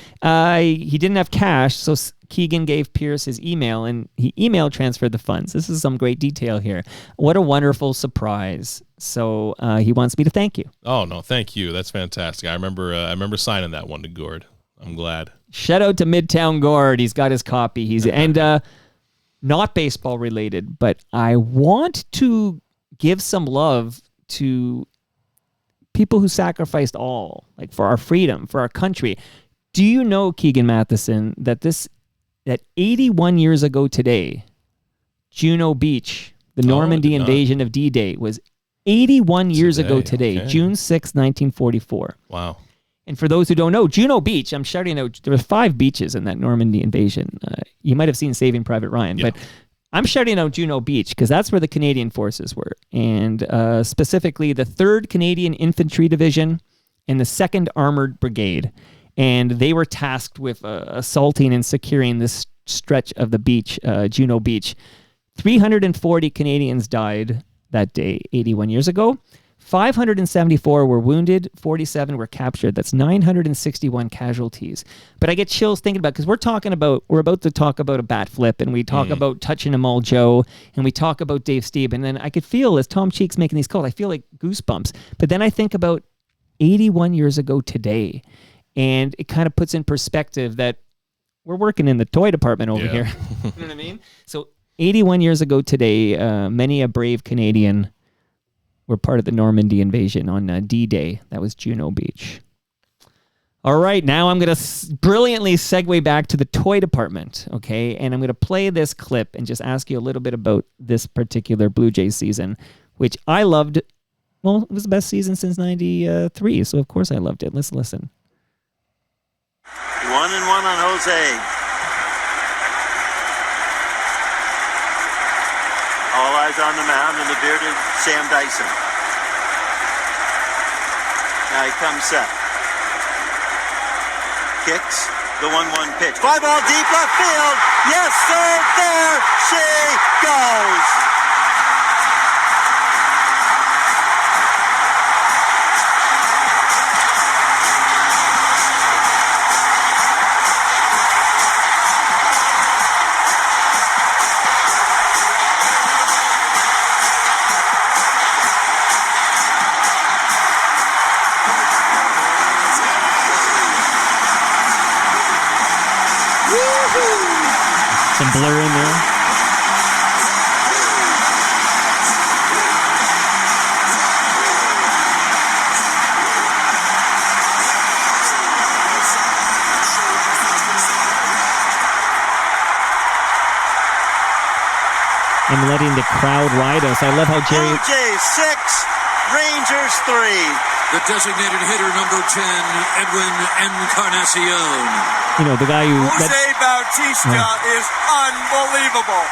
He didn't have cash, so Keegan gave Pierce his email, and he email transferred the funds. This is some great detail here. What a wonderful surprise. So he wants me to thank you. Oh, no, thank you. That's fantastic. I remember signing that one to Gord. I'm glad. Shout out to Midtown Gord. He's got his copy. And not baseball related, but I want to give some love to people who sacrificed all, like for our freedom, for our country. Do you know, Keegan Matheson, that 81 years ago today, Juno Beach, the Normandy invasion of D-Day, was 81 years ago today, June 6, 1944. Wow. And for those who don't know, Juno Beach, I'm shouting out, there were 5 beaches in that Normandy invasion. You might have seen Saving Private Ryan, but I'm shouting out Juno Beach because that's where the Canadian forces were. and specifically the 3rd Canadian Infantry Division and the 2nd Armored Brigade. And they were tasked with assaulting and securing this stretch of the beach, Juno Beach. 340 Canadians died that day, 81 years ago. 574 were wounded, 47 were captured. That's 961 casualties. But I get chills thinking about it because we're about to talk about a bat flip, and we talk about touching them all, Joe, and we talk about Dave Stieb, and then I could feel as Tom Cheek's making these calls, I feel like goosebumps. But then I think about 81 years ago today, and it kind of puts in perspective that we're working in the toy department over here. You know what I mean? So 81 years ago today, many a brave Canadian were part of the Normandy invasion on D-Day. That was Juno Beach. All right, now I'm going to brilliantly segue back to the toy department, okay? And I'm going to play this clip and just ask you a little bit about this particular Blue Jays season, which I loved. Well, it was the best season since 93, so of course I loved it. Let's listen. 1-1 on Jose. All eyes on the mound and the bearded Sam Dyson. Now he comes set. Kicks the 1-1 pitch. Fly ball deep left field. Yes, sir. There she goes. Some blur in there. And letting the crowd ride us. I love how Jerry... Blue Jays 6, Rangers 3. The designated hitter number 10, Edwin Encarnacion. You know, the guy who... Jose Bautista is unbelievable.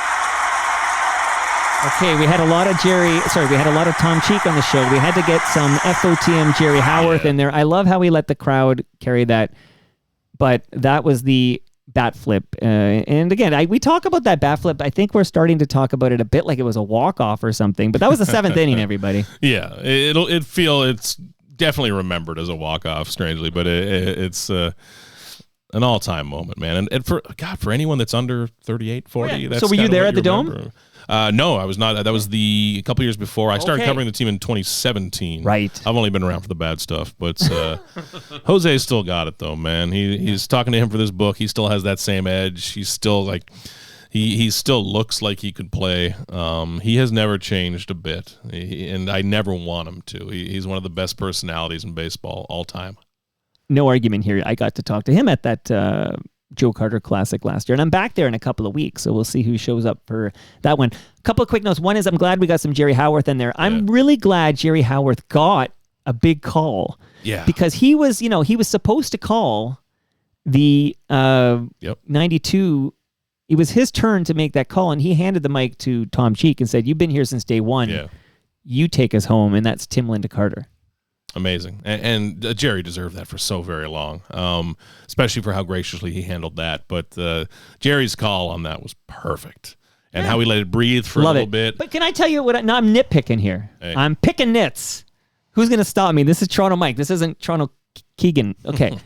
Okay, we had a lot of Tom Cheek on the show. We had to get some FOTM Jerry Howarth in there. I love how he let the crowd carry that. But that was the bat flip. And again, we talk about that bat flip. I think we're starting to talk about it a bit like it was a walk-off or something. But that was the 7th inning, everybody. Yeah, it's definitely remembered as a walk-off, strangely. But it's... an all-time moment, man. And for anyone that's under 38, 40, that's so were you there at the Dome? No, I was not. That was a couple years before. I started covering the team in 2017. Right. I've only been around for the bad stuff, but Jose still got it, though, man. He's talking to him for this book. He still has that same edge. He's still like... He still looks like he could play. He has never changed a bit, and I never want him to. He's one of the best personalities in baseball all time. No argument here. I got to talk to him at that Joe Carter Classic last year, and I'm back there in a couple of weeks, so we'll see who shows up for that one. A couple of quick notes. One is I'm glad we got some Jerry Howarth in there. I'm really glad Jerry Howarth got a big call. Yeah. Because he was supposed to call the 92. It was his turn to make that call, and he handed the mic to Tom Cheek and said, "You've been here since day one. Yeah. You take us home," and that's Tim Linda Carter. Amazing. And Jerry deserved that for so very long, especially for how graciously he handled that. But Jerry's call on that was perfect. And how he let it breathe for a little bit. But can I tell you what? Now I'm nitpicking here. Hey. I'm picking nits. Who's going to stop me? This is Toronto Mike. This isn't Toronto Keegan. Okay.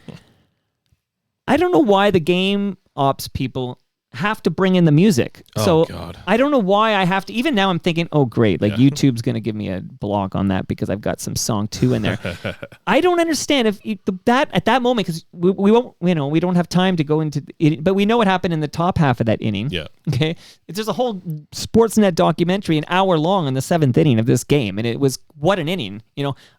I don't know why the game ops people have to bring in the music. So God. I don't know why I have to. Even now I'm thinking, oh, great. Like YouTube's going to give me a block on that because I've got some song 2 in there. I don't understand if that at that moment, because we won't, we don't have time to go into it, but we know what happened in the top half of that inning. Yeah. Okay. There's a whole Sportsnet documentary, an hour long, on the 7th inning of this game. And it was, what an inning.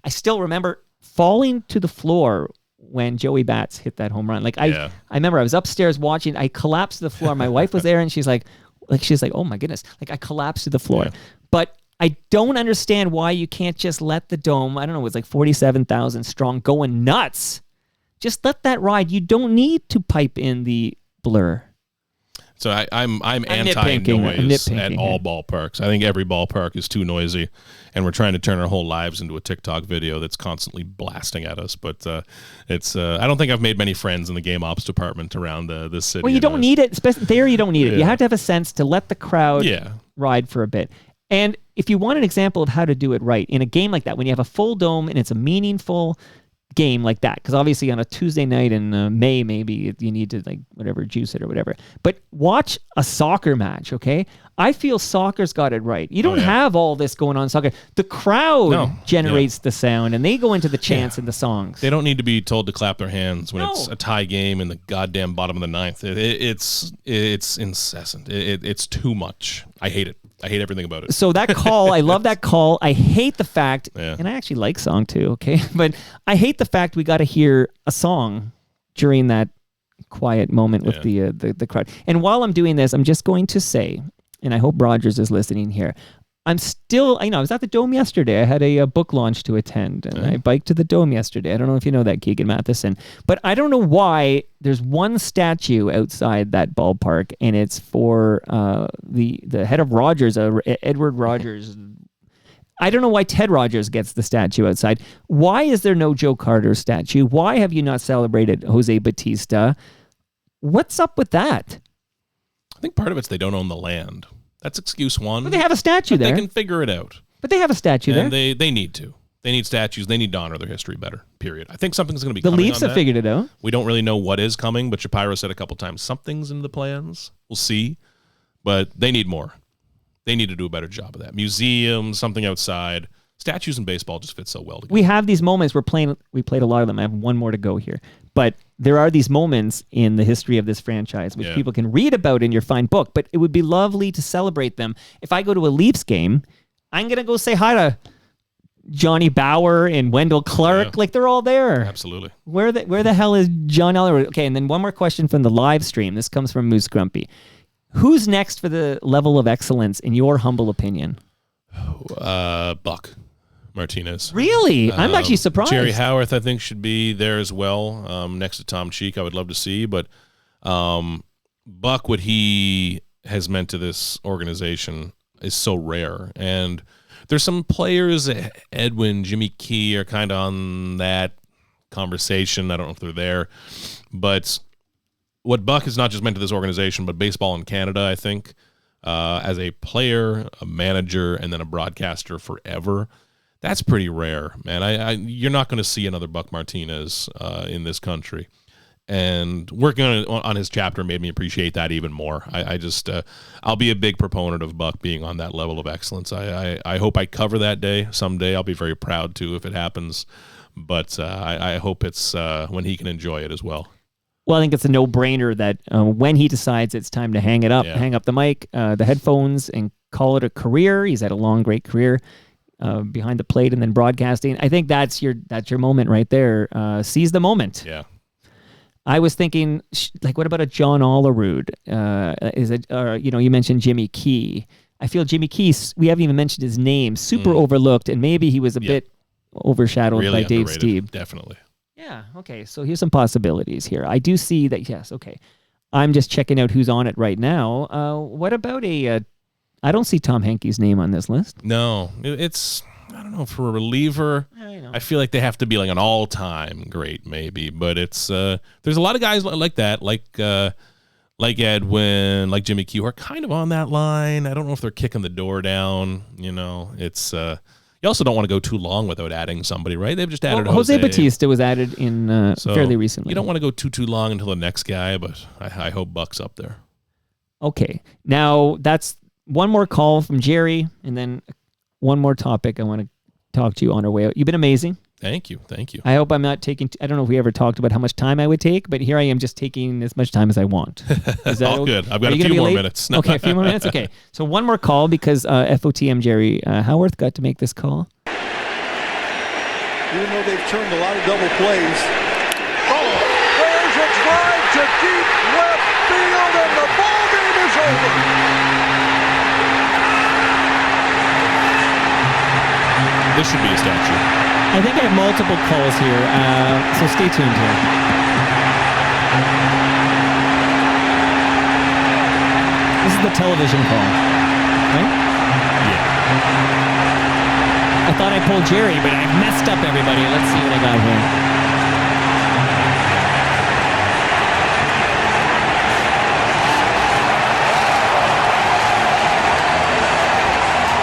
I still remember falling to the floor when Joey Bats hit that home run. I remember I was upstairs watching. I collapsed to the floor. My wife was there, and she's like, oh my goodness. I collapsed to the floor. Yeah. But I don't understand why you can't just let the Dome, I don't know, it was 47,000 strong, going nuts. Just let that ride. You don't need to pipe in the blur. So I'm nitpicking. anti-noise at all ballparks. I think every ballpark is too noisy, and we're trying to turn our whole lives into a TikTok video that's constantly blasting at us. But it's I don't think I've made many friends in the game ops department around this city. Well, you don't need it. There, you don't need it. You have to have a sense to let the crowd ride for a bit. And if you want an example of how to do it right in a game like that, when you have a full dome and it's a meaningful game like that, because obviously on a Tuesday night in May, maybe you need to juice it or whatever. But watch a soccer match, okay? I feel soccer's got it right. You don't have all this going on in soccer. The crowd generates the sound, and they go into the chants and the songs. They don't need to be told to clap their hands when it's a tie game in the goddamn bottom of the ninth. It's incessant. It's too much. I hate it. I hate everything about it. So that call, I love that call. I hate the fact, and I actually like song too, okay? But I hate the fact we got to hear a song during that quiet moment with the crowd. And while I'm doing this, I'm just going to say, and I hope Rogers is listening here, I was at the Dome yesterday. I had a book launch to attend, and I biked to the Dome yesterday. I don't know if you know that, Keegan Matheson. But I don't know why there's one statue outside that ballpark, and it's for the head of Rogers, Edward Rogers. I don't know why Ted Rogers gets the statue outside. Why is there no Joe Carter statue? Why have you not celebrated Jose Batista? What's up with that? I think part of it's they don't own the land. That's excuse one. But they have a statue there. They can figure it out. But they have a statue there. They need to. They need statues. They need to honor their history better, period. I think something's going to be coming. The Leafs have figured it out. We don't really know what is coming, but Shapiro said a couple times, something's in the plans. We'll see. But they need more. They need to do a better job of that. Museums, something outside. Statues in baseball just fit so well together. We have these moments. We played a lot of them. I have one more to go here. But there are these moments in the history of this franchise which people can read about in your fine book. But it would be lovely to celebrate them. If I go to a Leafs game, I'm going to go say hi to Johnny Bauer and Wendell Clark. Like, they're all there. Absolutely. Where the hell is John Eller? Okay, and then one more question from the live stream. This comes from Moose Grumpy. Who's next for the level of excellence, in your humble opinion? Buck Martinez. Really? I'm actually surprised. Jerry Howarth, I think, should be there as well, next to Tom Cheek. I would love to see. But Buck, what he has meant to this organization is so rare. And there's some players, Edwin, Jimmy Key, are kind of on that conversation. I don't know if they're there. But what Buck has not just meant to this organization, but baseball in Canada, I think, as a player, a manager, and then a broadcaster forever, that's pretty rare, man. You're not going to see another Buck Martinez in this country. And working on his chapter made me appreciate that even more. I'll be a big proponent of Buck being on that level of excellence. I hope I cover that day someday. I'll be very proud to if it happens. But I hope it's when he can enjoy it as well. Well, I think it's a no-brainer that when he decides it's time to hang up the mic, the headphones, and call it a career. He's had a long, great career behind the plate and then broadcasting. I think that's your moment right there. Seize the moment. Yeah. I was thinking, what about a John Olerud? You mentioned Jimmy Key. I feel Jimmy Key, we haven't even mentioned his name, super overlooked, and maybe he was a bit overshadowed really by Dave underrated. Stieb. Definitely. Yeah, okay, so here's some possibilities here. I do see that, yes, okay. I'm just checking out who's on it right now. What about I don't see Tom Henke's name on this list. No, it's, I don't know, for a reliever, I feel like they have to be like an all-time great maybe, but it's, there's a lot of guys like that, like Edwin, like Jimmy Key, who are kind of on that line. I don't know if they're kicking the door down, it's, you also don't want to go too long without adding somebody, right? They've just added Jose. Batista was added in fairly recently. You don't want to go too long until the next guy, but I hope Buck's up there. Okay. Now, that's one more call from Jerry, and then one more topic I want to talk to you on our way out. You've been amazing. Thank you. I hope I'm not taking... I don't know if we ever talked about how much time I would take, but here I am just taking as much time as I want. Is that all good? I've got a few more minutes. Okay, a few more minutes? Okay. So one more call because FOTM Jerry Howarth got to make this call. Even though they've turned a lot of double plays. Oh, there's a drive to deep left field, and the ball game is over. This should be a statue. I think I have multiple calls here, so stay tuned here. is the television call, right? Yeah. I thought I pulled Jerry, but I messed up everybody. Let's see what I got here.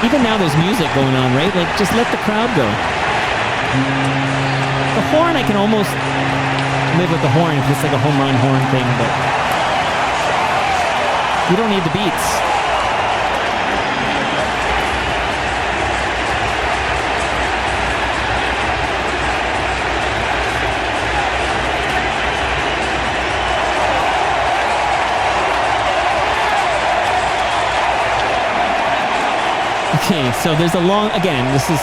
Even now there's music going on, right? Like, just let the crowd go. The horn, I can almost live with the horn if it's like a home run horn thing, but you don't need the beats. Okay, so there's a long, again, this is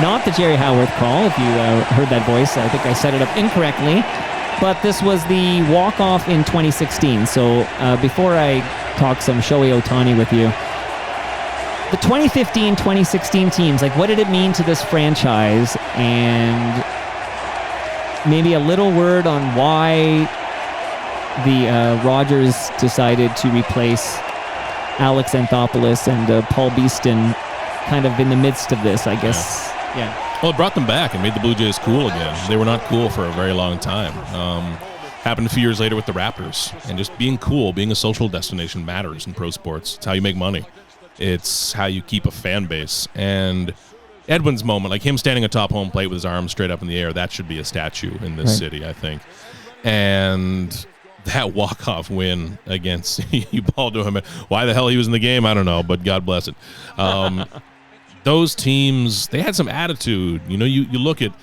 not the Jerry Howarth call, if you heard that voice. I think I set it up incorrectly. But this was the walk-off in 2016. So before I talk some Shohei Ohtani with you, the 2015-2016 teams, like, what did it mean to this franchise? And maybe a little word on why the Rogers decided to replace Alex Anthopoulos and Paul Beeston kind of in the midst of this, I guess. Yeah. Well, it brought them back and made the Blue Jays cool again. They were not cool for a very long time. Happened a few years later with the Raptors. And just being cool, being a social destination matters in pro sports. It's how you make money. It's how you keep a fan base. And Edwin's moment, like him standing atop home plate with his arms straight up in the air, that should be a statue in this city, I think. And that walk-off win against, you balled to him. Why the hell he was in the game, I don't know, but God bless it. Those teams, they had some attitude. You know, you look at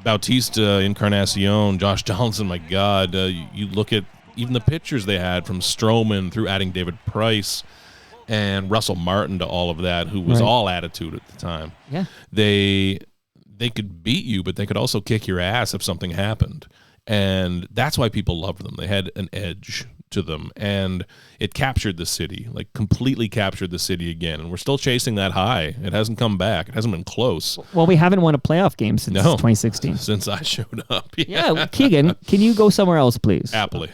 Bautista, Encarnacion, Josh Donaldson, my God. You look at even the pitchers they had from Stroman through adding David Price and Russell Martin to all of that, who was all attitude at the time. Yeah. They could beat you, but they could also kick your ass if something happened. And that's why people loved them. They had an edge to them, and it captured the city, like completely captured the city again. And we're still chasing that high. It hasn't come back. It hasn't been close. Well, we haven't won a playoff game since 2016. Since I showed up. Yeah, Keegan, can you go somewhere else, please? Happily.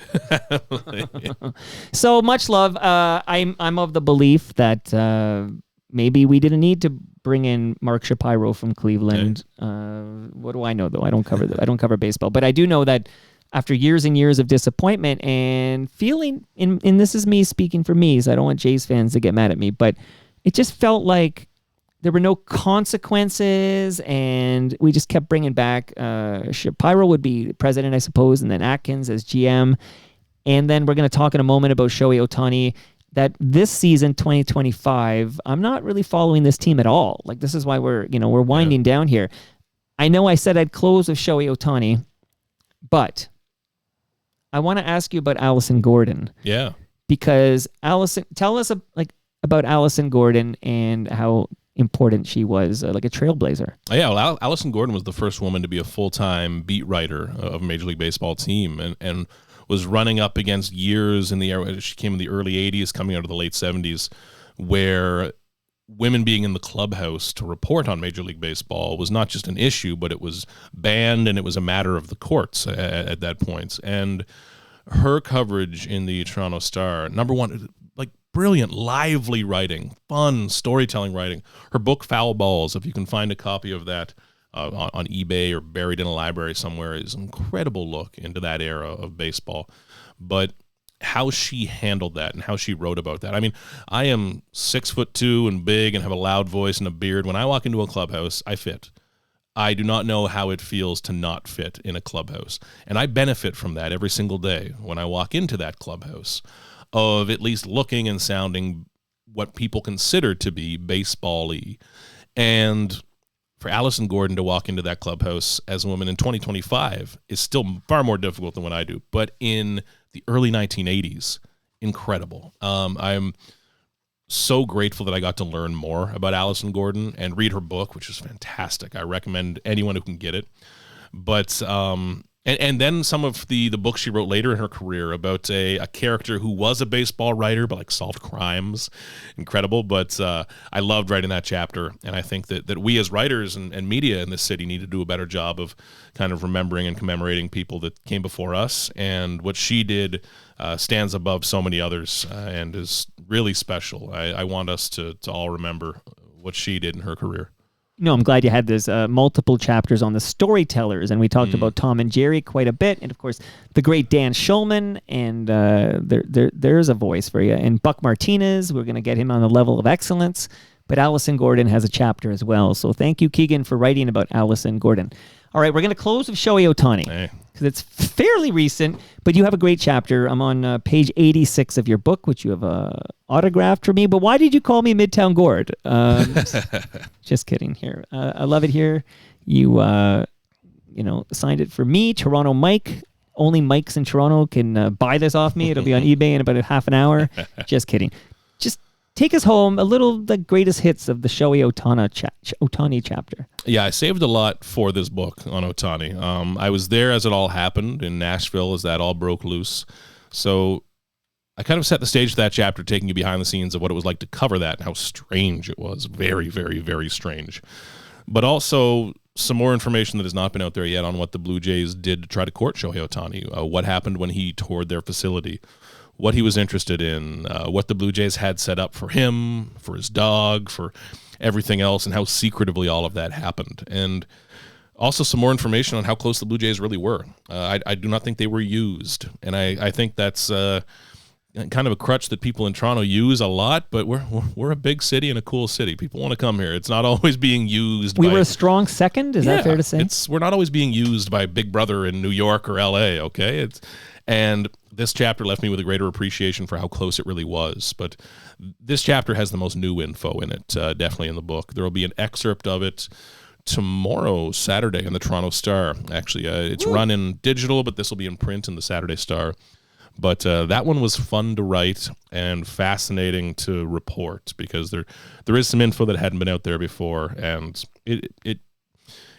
So much love. I'm of the belief that maybe we didn't need to bring in Mark Shapiro from Cleveland. What do I know, though? I don't cover baseball, but I do know that after years and years of disappointment and feeling, and this is me speaking for me, so I don't want Jays fans to get mad at me, but it just felt like there were no consequences, and we just kept bringing back Shapiro would be president, I suppose, and then Atkins as GM. And then we're going to talk in a moment about Shohei Ohtani, that this season, 2025, I'm not really following this team at all. Like, this is why we're winding down here. I know I said I'd close with Shohei Ohtani, but I want to ask you about Allison Gordon. Yeah. Because tell us about Allison Gordon and how important she was, like a trailblazer. Yeah, well, Allison Gordon was the first woman to be a full-time beat writer of a Major League Baseball team, and was running up against years in the era. She came in the early 80s, coming out of the late 70s, where women being in the clubhouse to report on Major League Baseball was not just an issue, but it was banned, and it was a matter of the courts at that point. And her coverage in the Toronto Star, number one, like brilliant, lively writing, fun storytelling writing. Her book, Foul Balls, if you can find a copy of that on eBay or buried in a library somewhere, is an incredible look into that era of baseball. But how she handled that and how she wrote about that. I mean, I am 6'2" and big and have a loud voice and a beard. When I walk into a clubhouse, I fit. I do not know how it feels to not fit in a clubhouse. And I benefit from that every single day when I walk into that clubhouse, of at least looking and sounding what people consider to be baseball-y. And for Allison Gordon to walk into that clubhouse as a woman in 2025 is still far more difficult than what I do. But in the early 1980s, incredible. I'm so grateful that I got to learn more about Allison Gordon and read her book, which is fantastic. I recommend anyone who can get it. But, and And then some of the books she wrote later in her career about a character who was a baseball writer, but like solved crimes. Incredible. But I loved writing that chapter. And I think that we as writers and media in this city need to do a better job of kind of remembering and commemorating people that came before us. And what she did stands above so many others and is really special. I want us to all remember what she did in her career. No, I'm glad you had this multiple chapters on the storytellers, and we talked about Tom and Jerry quite a bit, and of course the great Dan Schulman, and there's a voice for you. And Buck Martinez, we're going to get him on the level of excellence, but Allison Gordon has a chapter as well. So thank you, Keegan, for writing about Allison Gordon. All right, we're going to close with Shohei Ohtani because it's fairly recent, but you have a great chapter. I'm on page 86 of your book, which you have autographed for me. But why did you call me Midtown Gord? Just kidding here. I love it here. You, signed it for me, Toronto Mike. Only Mikes in Toronto can buy this off me. It'll be on eBay in about a half an hour. Just kidding. Just take us home, the greatest hits of the Shohei Ohtani chapter. Yeah, I saved a lot for this book on Ohtani. I was there as it all happened in Nashville as that all broke loose. So I kind of set the stage for that chapter, taking you behind the scenes of what it was like to cover that and how strange it was. Very, very, very strange. But also some more information that has not been out there yet on what the Blue Jays did to try to court Shohei Ohtani, what happened when he toured their facility, what he was interested in, what the Blue Jays had set up for him, for his dog, for everything else, and how secretively all of that happened. And also some more information on how close the Blue Jays really were. I do not think they were used. And I think that's kind of a crutch that people in Toronto use a lot, but we're a big city and a cool city. People want to come here. It's not always being used. We were a strong second? Is that fair to say? We're not always being used by Big Brother in New York or L.A., okay? And this chapter left me with a greater appreciation for how close it really was. But this chapter has the most new info in it, definitely in the book. There will be an excerpt of it tomorrow, Saturday, in the Toronto Star. Actually, it's run in digital, but this will be in print in the Saturday Star. But that one was fun to write and fascinating to report because there is some info that hadn't been out there before, and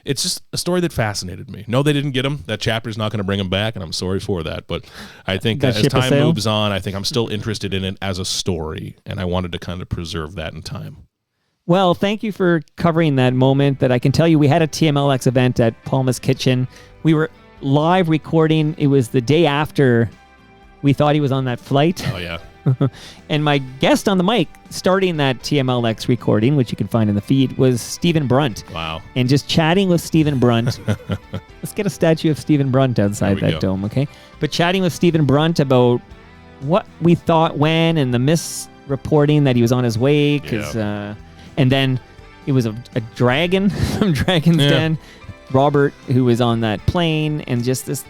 it's just a story that fascinated me. No, they didn't get him. That chapter's not going to bring him back, and I'm sorry for that. But I think as time moves on, I think I'm still interested in it as a story, and I wanted to kind of preserve that in time. Well, thank you for covering that moment. That I can tell you, we had a TMLX event at Palma's Kitchen. We were live recording. It was the day after we thought he was on that flight. Oh, yeah. And my guest on the mic starting that TMLX recording, which you can find in the feed, was Stephen Brunt. Wow. And just chatting with Stephen Brunt. Let's get a statue of Stephen Brunt outside that dome, okay? But chatting with Stephen Brunt about what we thought when and the misreporting that he was on his way. And then it was a dragon from Dragon's Den. Robert, who was on that plane, and just this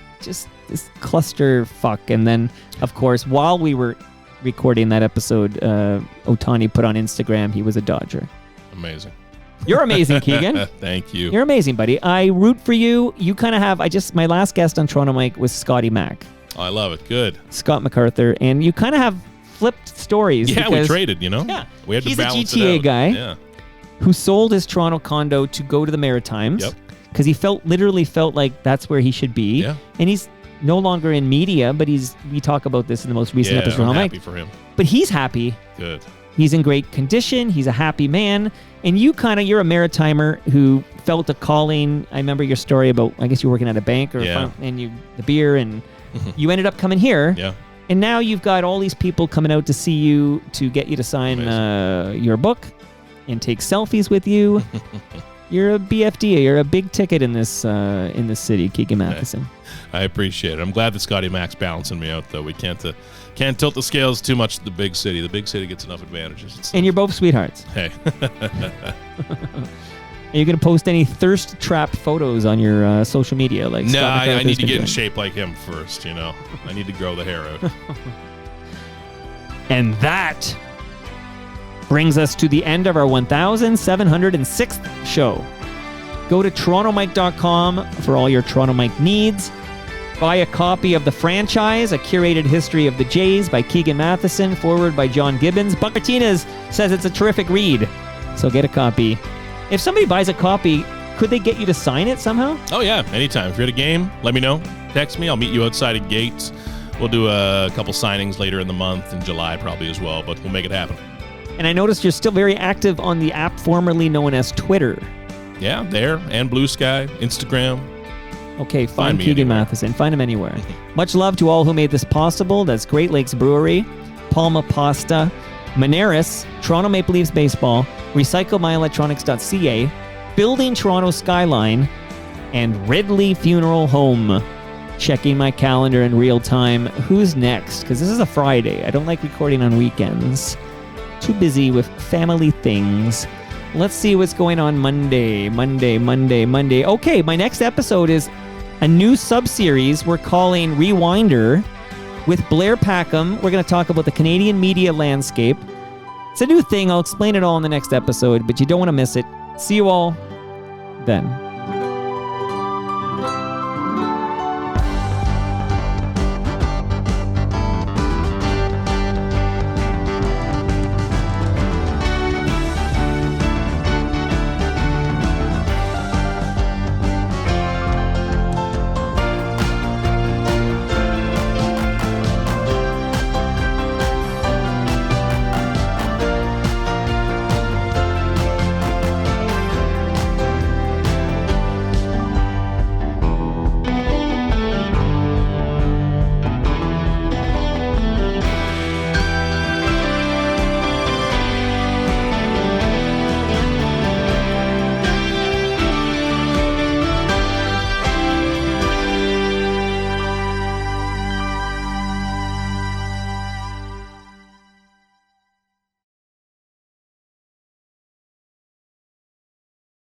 cluster fuck. And then, of course, while we were recording that episode, Ohtani put on Instagram he was a Dodger. Amazing. You're amazing, Keegan. Thank you. You're amazing, buddy. I root for you. You kind of have, my last guest on Toronto Mike was Scotty Mack. Oh, I love it. Good. Scott MacArthur. And you kind of have flipped stories. Yeah, we traded, Yeah. We had to balance it out. He's a GTA guy who sold his Toronto condo to go to the Maritimes. Yep. Because he literally felt like that's where he should be. Yeah. And he's no longer in media, but we talk about this in the most recent episode. I'm happy for him. But he's happy. Good. He's in great condition. He's a happy man. And you're a Maritimer who felt a calling. I remember your story about, I guess you were working at a bank and the beer, and you ended up coming here. Yeah. And now you've got all these people coming out to see you, to get you to sign your book and take selfies with you. You're a BFD. You're a big ticket in this city, Keegan Matheson. I appreciate it. I'm glad that Scotty Mac's balancing me out, though. We can't tilt the scales too much to the big city. The big city gets enough advantages. And you're both sweethearts. Hey. Are you going to post any thirst trap photos on your social media? No, I need to get in shape like him first, I need to grow the hair out. And that brings us to the end of our 1,706th show. Go to TorontoMike.com for all your Toronto Mike needs. Buy a copy of The Franchise, A Curated History of the Jays by Keegan Matheson, forward by John Gibbons. Buck Martinez says it's a terrific read, so get a copy. If somebody buys a copy, Could they get you to sign it somehow? Oh, yeah. Anytime. If you're at a game, let me know. Text me. I'll meet you outside a gate. We'll do a couple signings later in the month, in July probably as well, but we'll make it happen. And I noticed you're still very active on the app formerly known as Twitter. Yeah, there. And Blue Sky, Instagram. Okay, find Keegan Matheson. Find him anywhere. Much love to all who made this possible. That's Great Lakes Brewery, Palma Pasta, Maneris, Toronto Maple Leafs Baseball, RecycleMyElectronics.ca, Building Toronto Skyline, and Ridley Funeral Home. Checking my calendar in real time. Who's next? Because this is a Friday. I don't like recording on weekends. Too busy with family things. Let's see what's going on Monday. Okay, my next episode is a new sub-series we're calling Rewinder with Blair Packham. We're going to talk about the Canadian media landscape. It's a new thing. I'll explain it all in the next episode, but you don't want to miss it. See you all then.